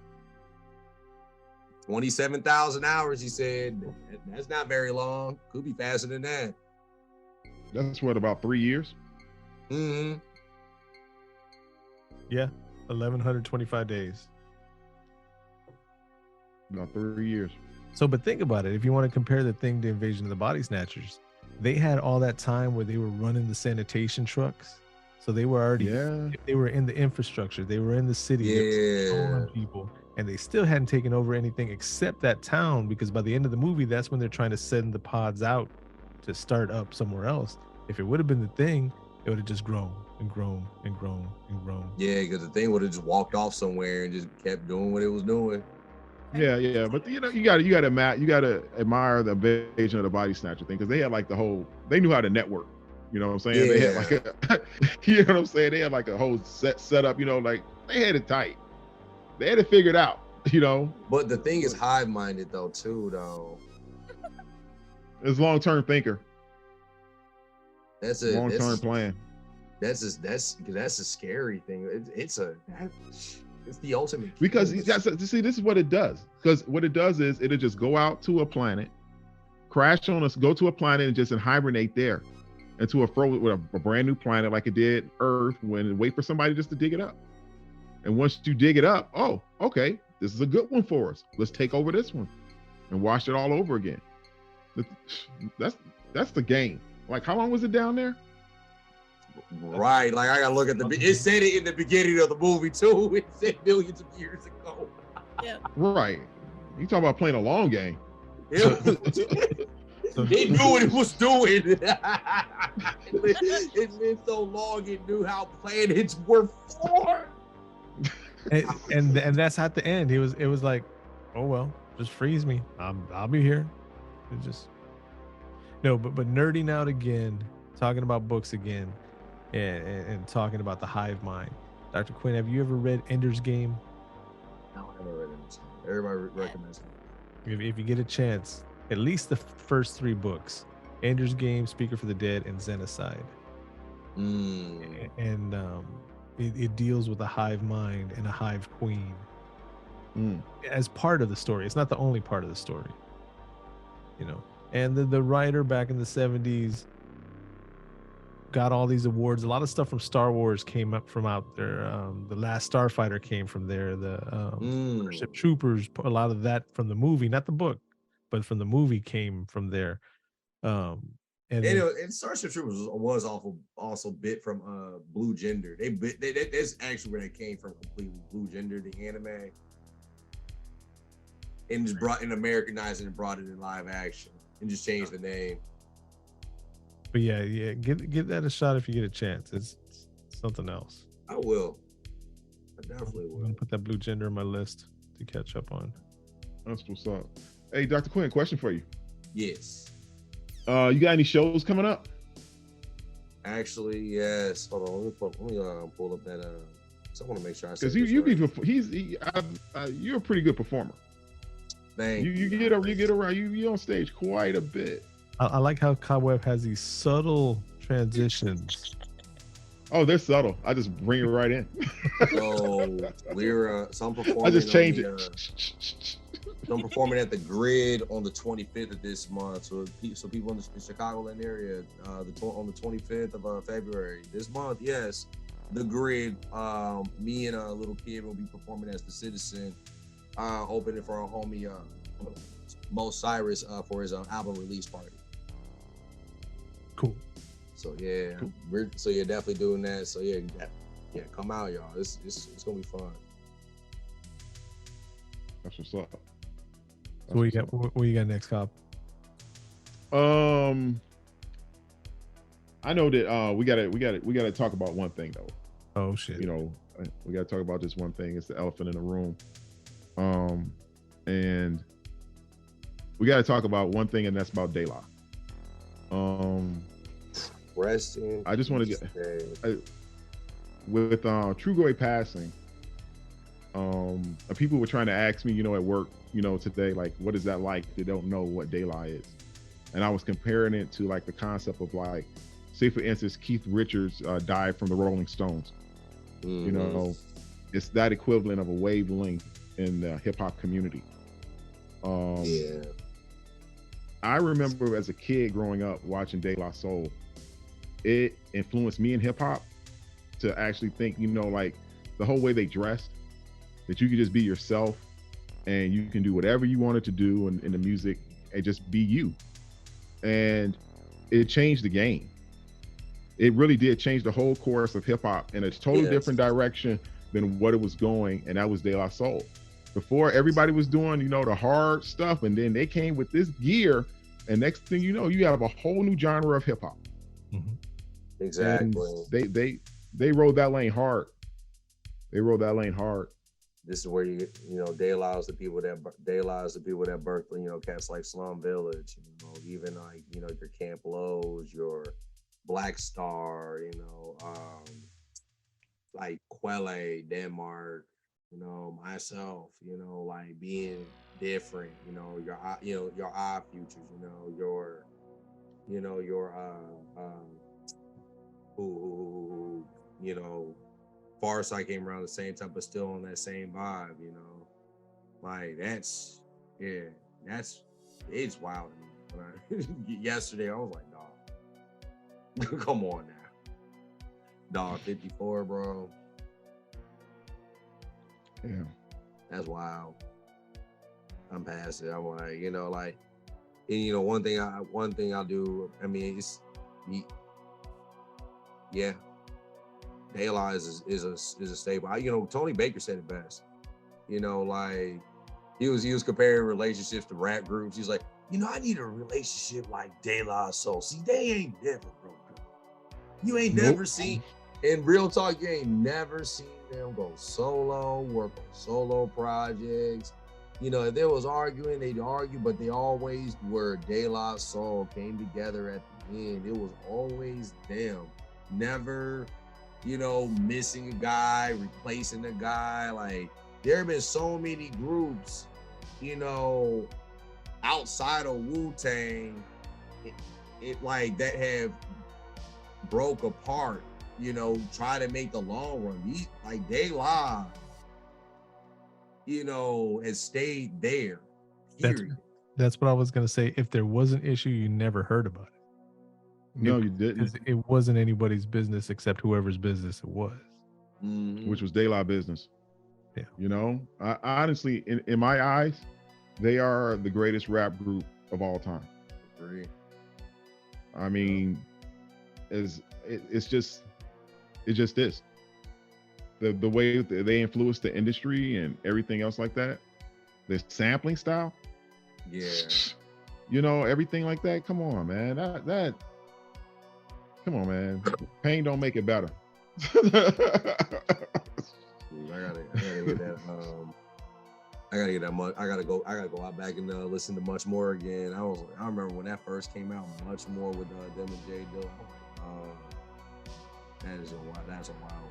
27,000 hours, he said. That's not very long. Could be faster than that. That's what, about 3 years? Mm-hmm. Yeah, 1,125 days. About 3 years. So, but think about it. If you want to compare The Thing to Invasion of the Body Snatchers, they had all that time where they were running the sanitation trucks. So they were already, Yeah. they were in the infrastructure. They were in the city. They were controlling people. And they still hadn't taken over anything except that town, because by the end of the movie, that's when they're trying to send the pods out to start up somewhere else. If it would have been The Thing, it would have just grown and grown and grown and grown. Yeah, because the thing would have just walked off somewhere and just kept doing what it was doing. Yeah. But you gotta admire the Invasion of the Body Snatcher thing, because they had like they knew how to network. You know what I'm saying? They had like you know what I'm saying? They had like a whole set up, like they had it tight. They had it figured out, But the Thing is hive-minded though, too, though. It's long-term thinker, That's a long-term plan. That's a scary thing. It's the ultimate. Because kill. see, this is what it does. Because what it does is it'll just go out to a planet, crash on us, go to a planet, and just hibernate there, into with a brand new planet like it did Earth, wait for somebody just to dig it up. And once you dig it up, oh, okay, this is a good one for us. Let's take over this one and watch it all over again. That's the game. Like, how long was it down there? Right, like I gotta look at it said it in the beginning of the movie too. It said millions of years ago. Yeah. Right. You talking about playing a long game. It knew what it was doing. It's been so long it knew how planets were formed. And that's at the end. It was like, oh well, just freeze me. I'll be here. It just no, but nerding out again, talking about books again, and talking about the hive mind. Dr. Quinn, have you ever read Ender's Game? No, I never read it. Everybody recommends it. If you get a chance, at least the first 3 books: Ender's Game, Speaker for the Dead, and Xenocide. And it deals with a hive mind and a hive queen as part of the story. It's not the only part of the story, you know. And the writer back in the 70s got all these awards. A lot of stuff from Star Wars came up from out there. The Last Starfighter came from there. The Starship Troopers, a lot of that from the movie, not the book, but from the movie came from there. And Starship Troopers was also bit from Blue Gender. That's actually where they came from completely. Blue Gender, the anime, and just brought in Americanized it and brought it in live action and just changed the name. But yeah, give that a shot if you get a chance. It's something else. I will. I definitely will. I'm gonna put that Blue Gender on my list to catch up on. That's what's up. Hey, Dr. Quinn, question for you. Yes. You got any shows coming up? Actually, yes. Hold on. Let me pull up that. So I want to make sure I say Because this right. you're a pretty good performer. Thank you get around. You on stage quite a bit. I like how Cobweb has these subtle transitions. Oh, they're subtle. I just bring it right in. So I'm performing. I just change it. So I'm performing at the Grid on the 25th of this month. So people in the Chicagoland area, on the 25th of February this month, yes, the Grid. Me and a little kid will be performing as the Citizen, opening for our homie Mo Cyrus for his album release party. Cool. So yeah, cool. We're definitely doing that. So yeah, come out, y'all. It's gonna be fun. That's what's up. So what you got next, Cobb? I know that we gotta talk about one thing though. Oh shit. You know, we gotta talk about this one thing. It's the elephant in the room. And we gotta talk about one thing, and that's about De La. Resting. I just want to get with Trugoy passing. People were trying to ask me, at work, today, like, what is that like? They don't know what De La is, and I was comparing it to like the concept of like, say for instance, Keith Richards died from the Rolling Stones. Mm-hmm. It's that equivalent of a wavelength in the hip hop community. Yeah. I remember as a kid growing up watching De La Soul. It influenced me in hip hop to actually think, like the whole way they dressed, that you could just be yourself and you can do whatever you wanted to do in the music and just be you. And it changed the game. It really did change the whole course of hip hop in a totally different direction than what it was going. And that was De La Soul. Before, everybody was doing, the hard stuff, and then they came with this gear, and next thing you know, you have a whole new genre of hip hop. Mm-hmm. Exactly. And they rode that lane hard. This is where De La is the people that birthed, cats like Slum Village, even like, your Camp Lows, your Black Star, like Quelle, Denmark, myself, like being different, your Odd Futures, Farsight came around the same time, but still on that same vibe, like it's wild to me. Yesterday I was like, dog, come on now, dog, 54, bro. Yeah. That's wild. I'm past it. I'm like, you know, like, and you know, one thing I'll do. I mean, yeah, De La is a staple. You know, Tony Baker said it best. You know, like he was comparing relationships to rap groups. He's like, you know, I need a relationship like De La Soul. See, they ain't never broke up. You ain't never seen, in real talk, you ain't never seen them go solo, work on solo projects. You know, if there was arguing, they'd argue, but they always were De La Soul came together at the end. It was always them. Never, you know, missing a guy, replacing a guy. Like, there have been so many groups, you know, outside of Wu-Tang, it like that have broke apart, you know, try to make the long run. These, like De La, you know, has stayed there. Period. That's what I was gonna say. If there was an issue, you never heard about it. No, you didn't. Because it wasn't anybody's business except whoever's business it was. Which was De La business. Yeah. You know, I honestly, in my eyes, they are the greatest rap group of all time. Agree. I mean, it's just this. The way they influence the industry and everything else like that. The sampling style. Yeah. You know, everything like that. Come on, man. That come on, man. Pain don't make it better. I gotta get that. I gotta get that much. I gotta go out back and listen to Much More again. I remember when that first came out, Much More with them and Jay Dilla. That's a wild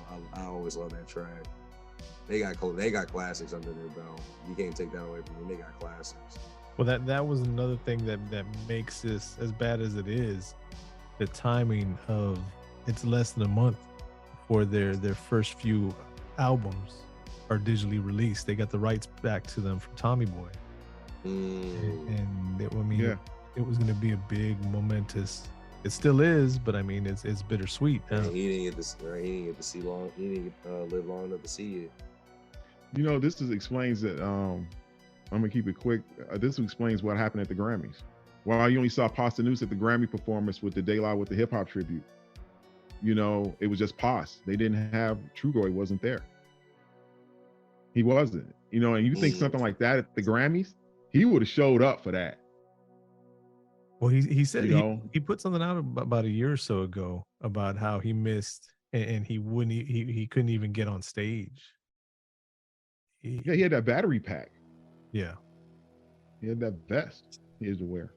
one. I always love that track. They got classics under their belt. You can't take that away from them. They got classics. Well, that was another thing that makes this as bad as it is. The timing of it's less than a month before their first few albums are digitally released. They got the rights back to them from Tommy Boy, and it was going to be a big momentous. It still is, but I mean it's bittersweet. He didn't get to see long. He didn't live long enough to see it. You know, this explains that. I'm gonna keep it quick. This explains what happened at the Grammys. While you only saw Pasta News at the Grammy performance with the De La with the hip hop tribute, you know, it was just Pasta. They didn't have Trugoy wasn't there. He wasn't. You know, and you think something like that at the Grammys, he would have showed up for that. Well, he said You he put something out about a year or so ago about how he missed and he couldn't even get on stage. He had that battery pack. Yeah. He had that vest he used to wear.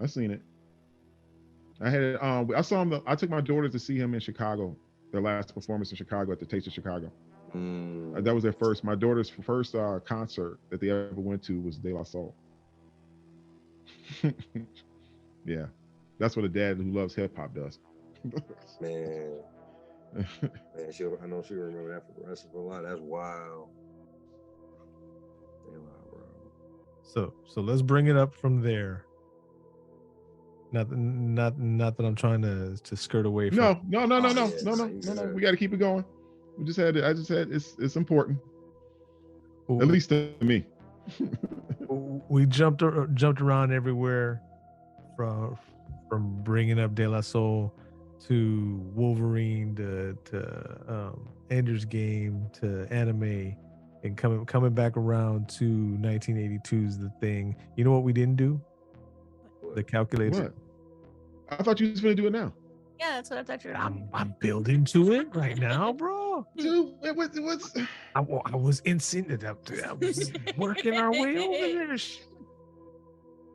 I seen it. I saw him. I took my daughters to see him in Chicago. Their last performance in Chicago at the Taste of Chicago. That was my daughter's first concert that they ever went to was De La Soul. Yeah, that's what a dad who loves hip hop does. Man, I know she'll remember that for the rest of her life. That's wild. Damn, bro. So let's bring it up from there. Not that I'm trying to skirt away from. No. Yeah, We got to keep it going. I just had it's important. At least to me. We jumped around everywhere. From bringing up De La Soul to Wolverine to Ender's Game to anime and coming back around to 1982's The Thing. You know what we didn't do? The calculator. What? I thought you was gonna do it now. Yeah, that's what I thought you were. I'm building to it right now, bro. Dude, what's? I was incented up to. I was working our way over there.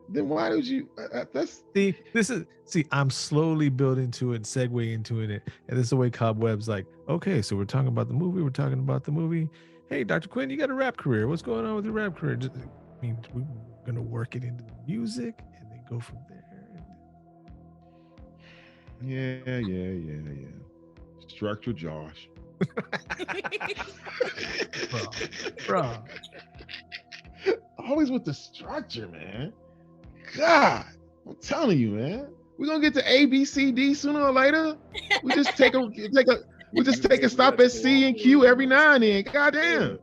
Then why did you? That's I'm slowly building to it, segue into it, and this is the way Cobweb's like. Okay, so we're talking about the movie. We're talking about the movie. Hey, Dr. Quinn, you got a rap career. What's going on with your rap career? I mean, we're gonna work it into the music and then go from there. Yeah. Structure, Josh. Bro. Always with the structure, man. God, I'm telling you, man. We're gonna get to A, B, C, D sooner or later. We just take a stop at C and Q every now and then. Goddamn.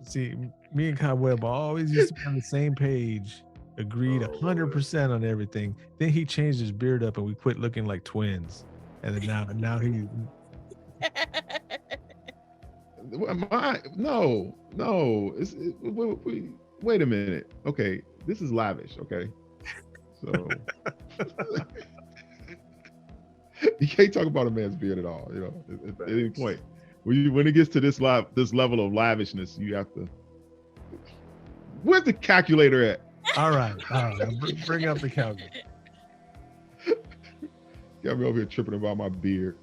See, me and Kyle Webb always used to be on the same page, agreed 100% on everything. Then he changed his beard up, and we quit looking like twins. And then now he. Am I? No. Wait a minute. Okay, this is lavish. Okay, so you can't talk about a man's beard at all. You know, at any point. When it gets to this level of lavishness, you have to. Where's the calculator at? All right. Bring up the calculator. Got me over here tripping about my beard.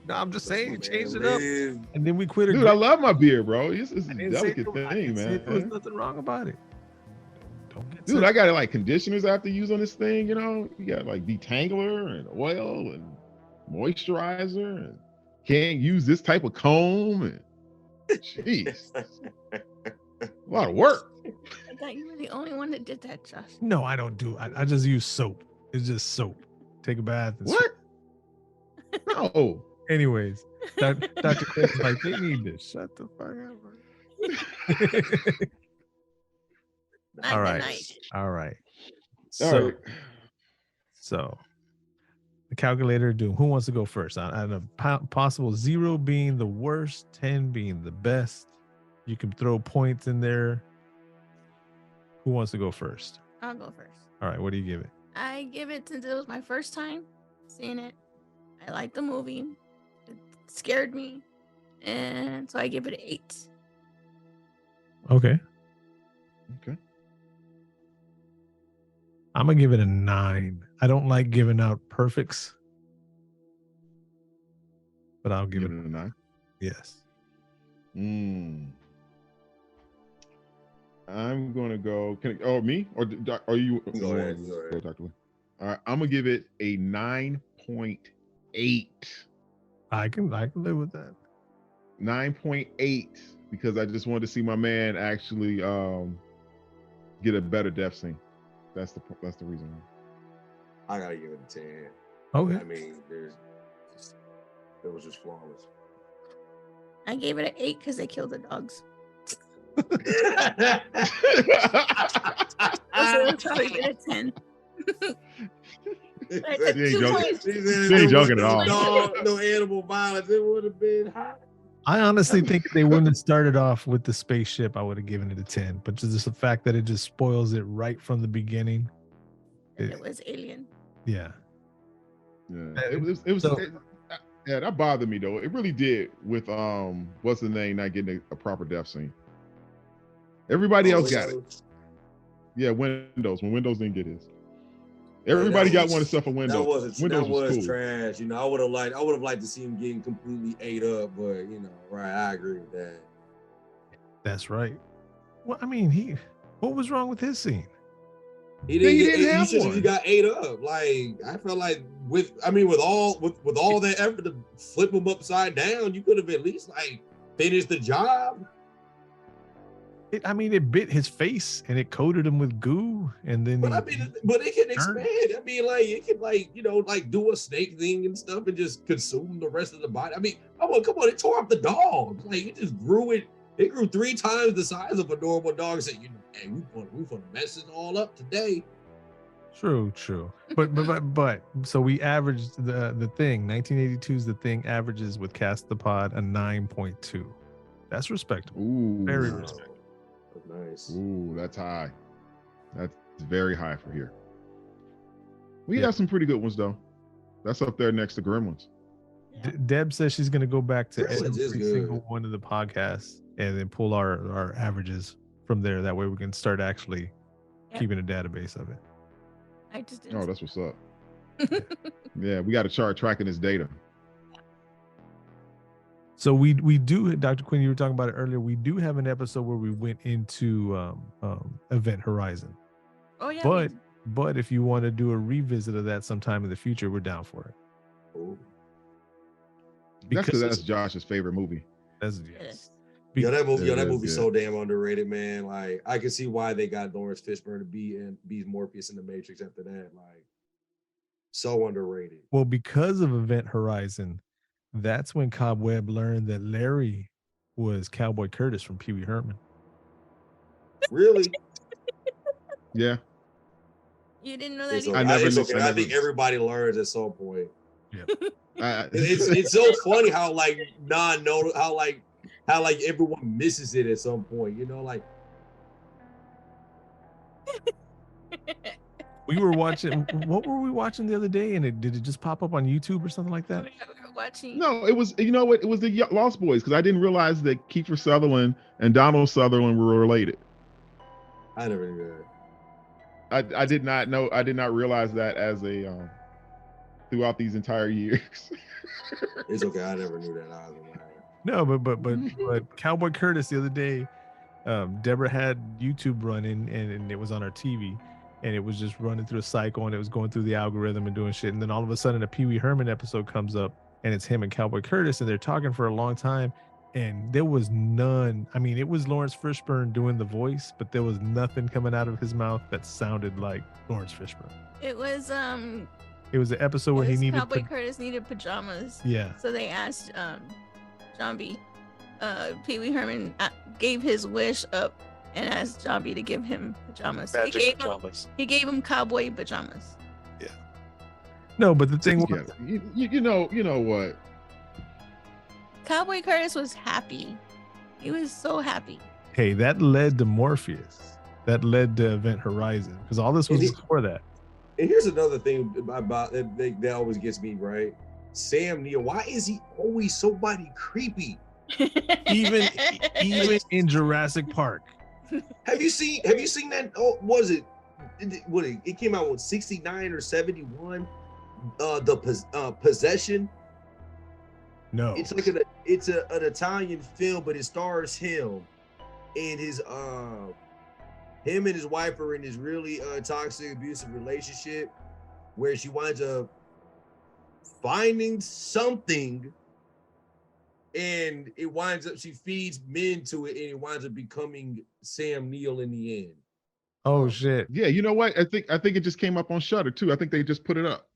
No, I'm just saying, change it up, and then we quit. Dude, I love my beard, bro. It's a delicate thing, man. There's nothing wrong about it. Dude, I got like conditioners I have to use on this thing. You know, you got like detangler and oil and moisturizer, and can't use this type of comb. And jeez, a lot of work. I thought you were the only one that did that, Josh. No, I don't do. I just use soap. It's just soap. Take a bath. And What? No. Anyways, Dr. Quinn's like, they need this. Shut the fuck up. All right. So the calculator doom. Who wants to go first? On a possible 0 being the worst, 10 being the best. You can throw points in there. Who wants to go first? I'll go first. All right. What do you give it? I give it, since it was my first time seeing it. I liked the movie. It scared me. And so I give it an 8. Okay. Okay. I'm going to give it a 9. I don't like giving out perfects, but I'll give it a 9. Yes. I'm going to go. Me? Or are you? Go ahead. Dr. Lee. All right. I'm going to give it a 9.8. I can live with that. 9.8, because I just wanted to see my man actually get a better death scene. That's the reason. I gotta give it a 10. Okay. I mean, it was just flawless. I gave it an 8 because they killed the dogs. So I'll probably get a 10. I took 2 points. She ain't joking at all. No animal violence. It would have been hot. I honestly think if they wouldn't have started off with the spaceship, I would have given it a 10. But just the fact that it just spoils it right from the beginning. It was Alien. Yeah. Yeah. It was that bothered me though. It really did with what's the name not getting a proper death scene. Everybody else got it. Yeah, Windows. When Windows didn't get his. Everybody got one except for Windows. That was cool. trash. You know, I would have liked to see him getting completely ate up, but you know, right? I agree with that. That's right. Well, I mean, what was wrong with his scene? He got ate up. Like, I felt like with all that effort to flip him upside down, you could have at least like finished the job. It bit his face and it coated him with goo, and then. But it can expand. I mean, like it can like do a snake thing and stuff and just consume the rest of the body. I mean, come on, it tore up the dog. Like it just grew it. It grew 3 times the size of a normal dog. Said, hey, we gonna mess it all up today. True. But so we averaged the thing. 1982's The Thing averages with Cast the Pod a 9.2. That's respectable. Ooh, very respectable. Nice. Ooh, that's high. That's very high for here. We have some pretty good ones though. That's up there next to Gremlins. Deb says she's going to go back to Gremlins every is good. single one of the podcasts and then pull our averages from there. That way we can start actually keeping a database of it. I just didn't. Oh, that's what's up. Yeah, we got to start tracking this data. So we do, Dr. Quinn, you were talking about it earlier. We do have an episode where we went into Event Horizon. Oh yeah. But if you want to do a revisit of that sometime in the future, we're down for it. Ooh. That's Josh's favorite movie. Yes. That movie's so damn underrated, man. Like I can see why they got Lawrence Fishburne to be Morpheus in the Matrix after that. Like So underrated. Well, because of Event Horizon, that's when Cobweb learned that Larry was Cowboy Curtis from Pee Wee Herman. Really? Yeah. You didn't know that It's either? okay. I never It's knew- okay. I I never- think everybody learns at some point. It's It's so funny how like how everyone misses it at some point. You know, like We were watching. What were we watching the other day? And did it just pop up on YouTube or something like that? We were watching. No, it was, you know what? It was the Lost Boys, because I didn't realize that Kiefer Sutherland and Donald Sutherland were related. I never knew that. I did not know. I did not realize that as a throughout these entire years. It's okay. I never knew that either. Man. No, but Cowboy Curtis the other day, Deborah had YouTube running and it was on our TV, and it was just running through a cycle, and it was going through the algorithm and doing shit. And then all of a sudden, a Pee Wee Herman episode comes up, and it's him and Cowboy Curtis, and they're talking for a long time. And there was none. I mean, it was Lawrence Fishburne doing the voice, but there was nothing coming out of his mouth that sounded like Lawrence Fishburne. It was It was the episode where he needed. Cowboy Curtis needed pajamas. Yeah. So they asked John B. Pee Wee Herman gave his wish up and asked John B to give him pajamas. So he gave him cowboy pajamas. Yeah. No, but the thing was, Yeah. You know what? Cowboy Curtis was happy. He was so happy. hey, that led to Morpheus. That led to Event Horizon, because all this was before that. And here's another thing about that always gets me, right? Sam Neill, why is he always somebody creepy? Even in Jurassic Park. Have you seen that? Oh, was it? It came out with 69 or 71. The Possession. No. It's like an Italian film, but it stars him and him and his wife are in this really toxic, abusive relationship where she winds up finding something, and it winds up, she feeds men to it, and it winds up becoming Sam Neill in the end. Oh shit. Yeah, you know what? I think it just came up on Shudder too. I think they just put it up.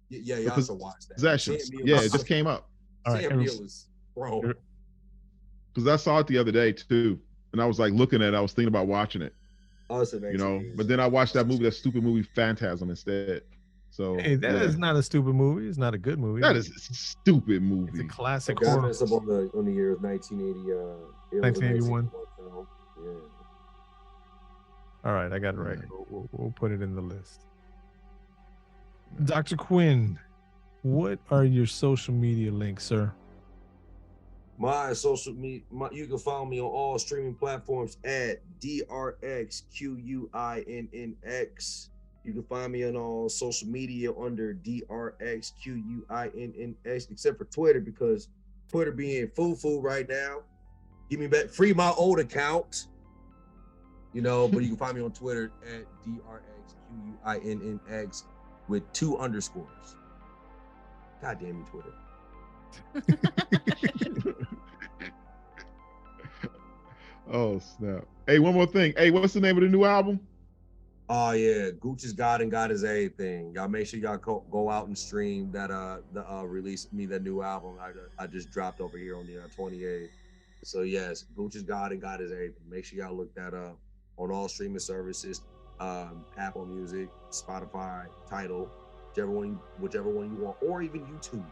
Yeah, you also watched that. Possessions. Yeah, it just came up. All right, Sam Neill is bro. Because I saw it the other day too, and I was like looking at it. I was thinking about watching it. Also, You know, but then I watched that stupid movie Phantasm instead. So Hey, that is not a stupid movie. It's not a good movie. that is a stupid It's movie. a classic I horror. messed up on the year of 1980. It was a 1981. film. Yeah. All right, I got it right. We'll put it in the list. Dr. Quinn, what are your social media links, sir? My social media, you can follow me on all streaming platforms at DRXQUINNX. You can find me on all social media under DRXQUINNX, except for Twitter, because Twitter being foo right now. Give me back, free my old account. You know, but you can find me on Twitter at DRXQUINNX with 2 underscores. God damn you, Twitter. Oh snap! Hey, one more thing. Hey, what's the name of the new album? Oh yeah, Gooch is God and God is everything. Y'all make sure y'all go out and stream that release me that new album I just dropped over here on the 28th. So yes, Gooch is God and God is everything. Make sure y'all look that up on all streaming services, Apple Music, Spotify, Tidal, whichever one you want, or even YouTube.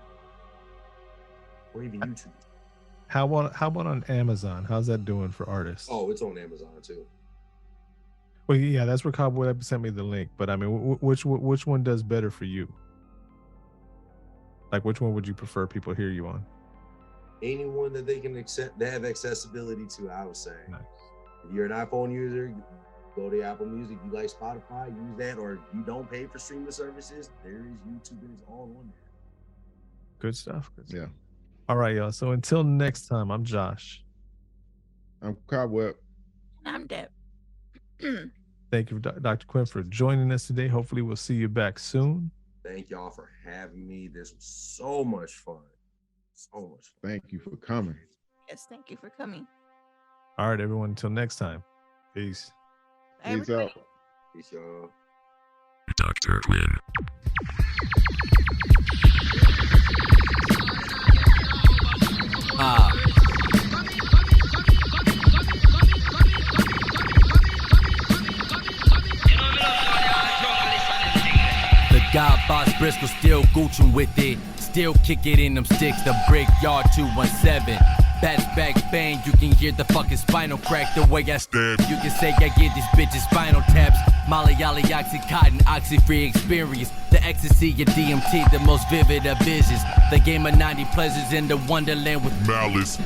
How about on Amazon? How's that doing for artists? Oh, it's on Amazon too. Well, yeah, that's where Cowboy sent me the link. But I mean, which one does better for you? Like, which one would you prefer people hear you on? Anyone that they can accept, they have accessibility to, I would say. Nice. If you're an iPhone user, go to Apple Music. You like Spotify, use that. Or if you don't pay for streaming services, there is YouTube and it's all on there. Good stuff. Yeah. All right, y'all. So until next time, I'm Josh. I'm Cobweb. I'm Deb. Thank you, Dr. Quinn, for joining us today. Hopefully, we'll see you back soon. Thank y'all for having me. This was so much fun. So much fun. Thank you for coming. Yes, thank you for coming. All right, everyone. Until next time. Peace. Bye, Peace everybody. out. Peace, y'all. Dr. Quinn. Driscoll still Gucci'd with it. Still kick it in them sticks, the Brickyard 217. Bats back bang, you can hear the fucking spinal crack the way I stab. You can say I get these bitches spinal taps. Molly, Ollie, Oxycontin, oxy-free experience. The ecstasy of DMT, the most vivid of visions. The game of 90 pleasures in the wonderland with malice.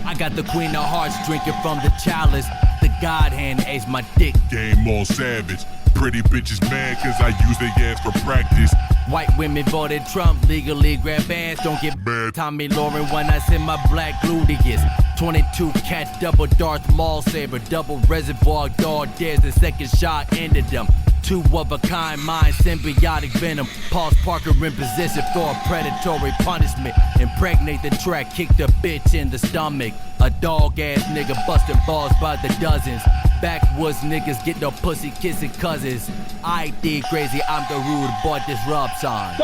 I got the queen of hearts drinking from the chalice. The God hand ace my dick. Game all savage. Pretty bitches mad cause I use their ass for practice. White women voted Trump, legally grab ass, don't get mad. Tommy Lauren when I send my black gluteus. 22 catch, double Darth Maul saber, double reservoir dog dares, the second shot ended them. Two of a kind mind, symbiotic venom. Paul's Parker in position for a predatory punishment. Impregnate the track, kick the bitch in the stomach. A dog ass nigga busting balls by the dozens. Backwoods niggas get no pussy kissing cousins. ID crazy, I'm the rude boy disrupts on.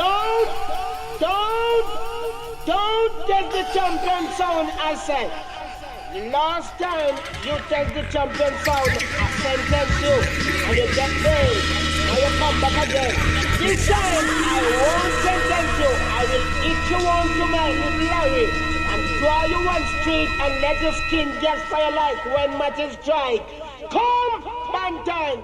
Don't take the champion sound, I said. Last time you take the champion sound, I sentence you, and you get paid. Now you come back again. This time, I won't sentence you. I will hit you on tonight with Larry, and draw you one street, and let your skin get fire like when matches strike. Come, Bantan!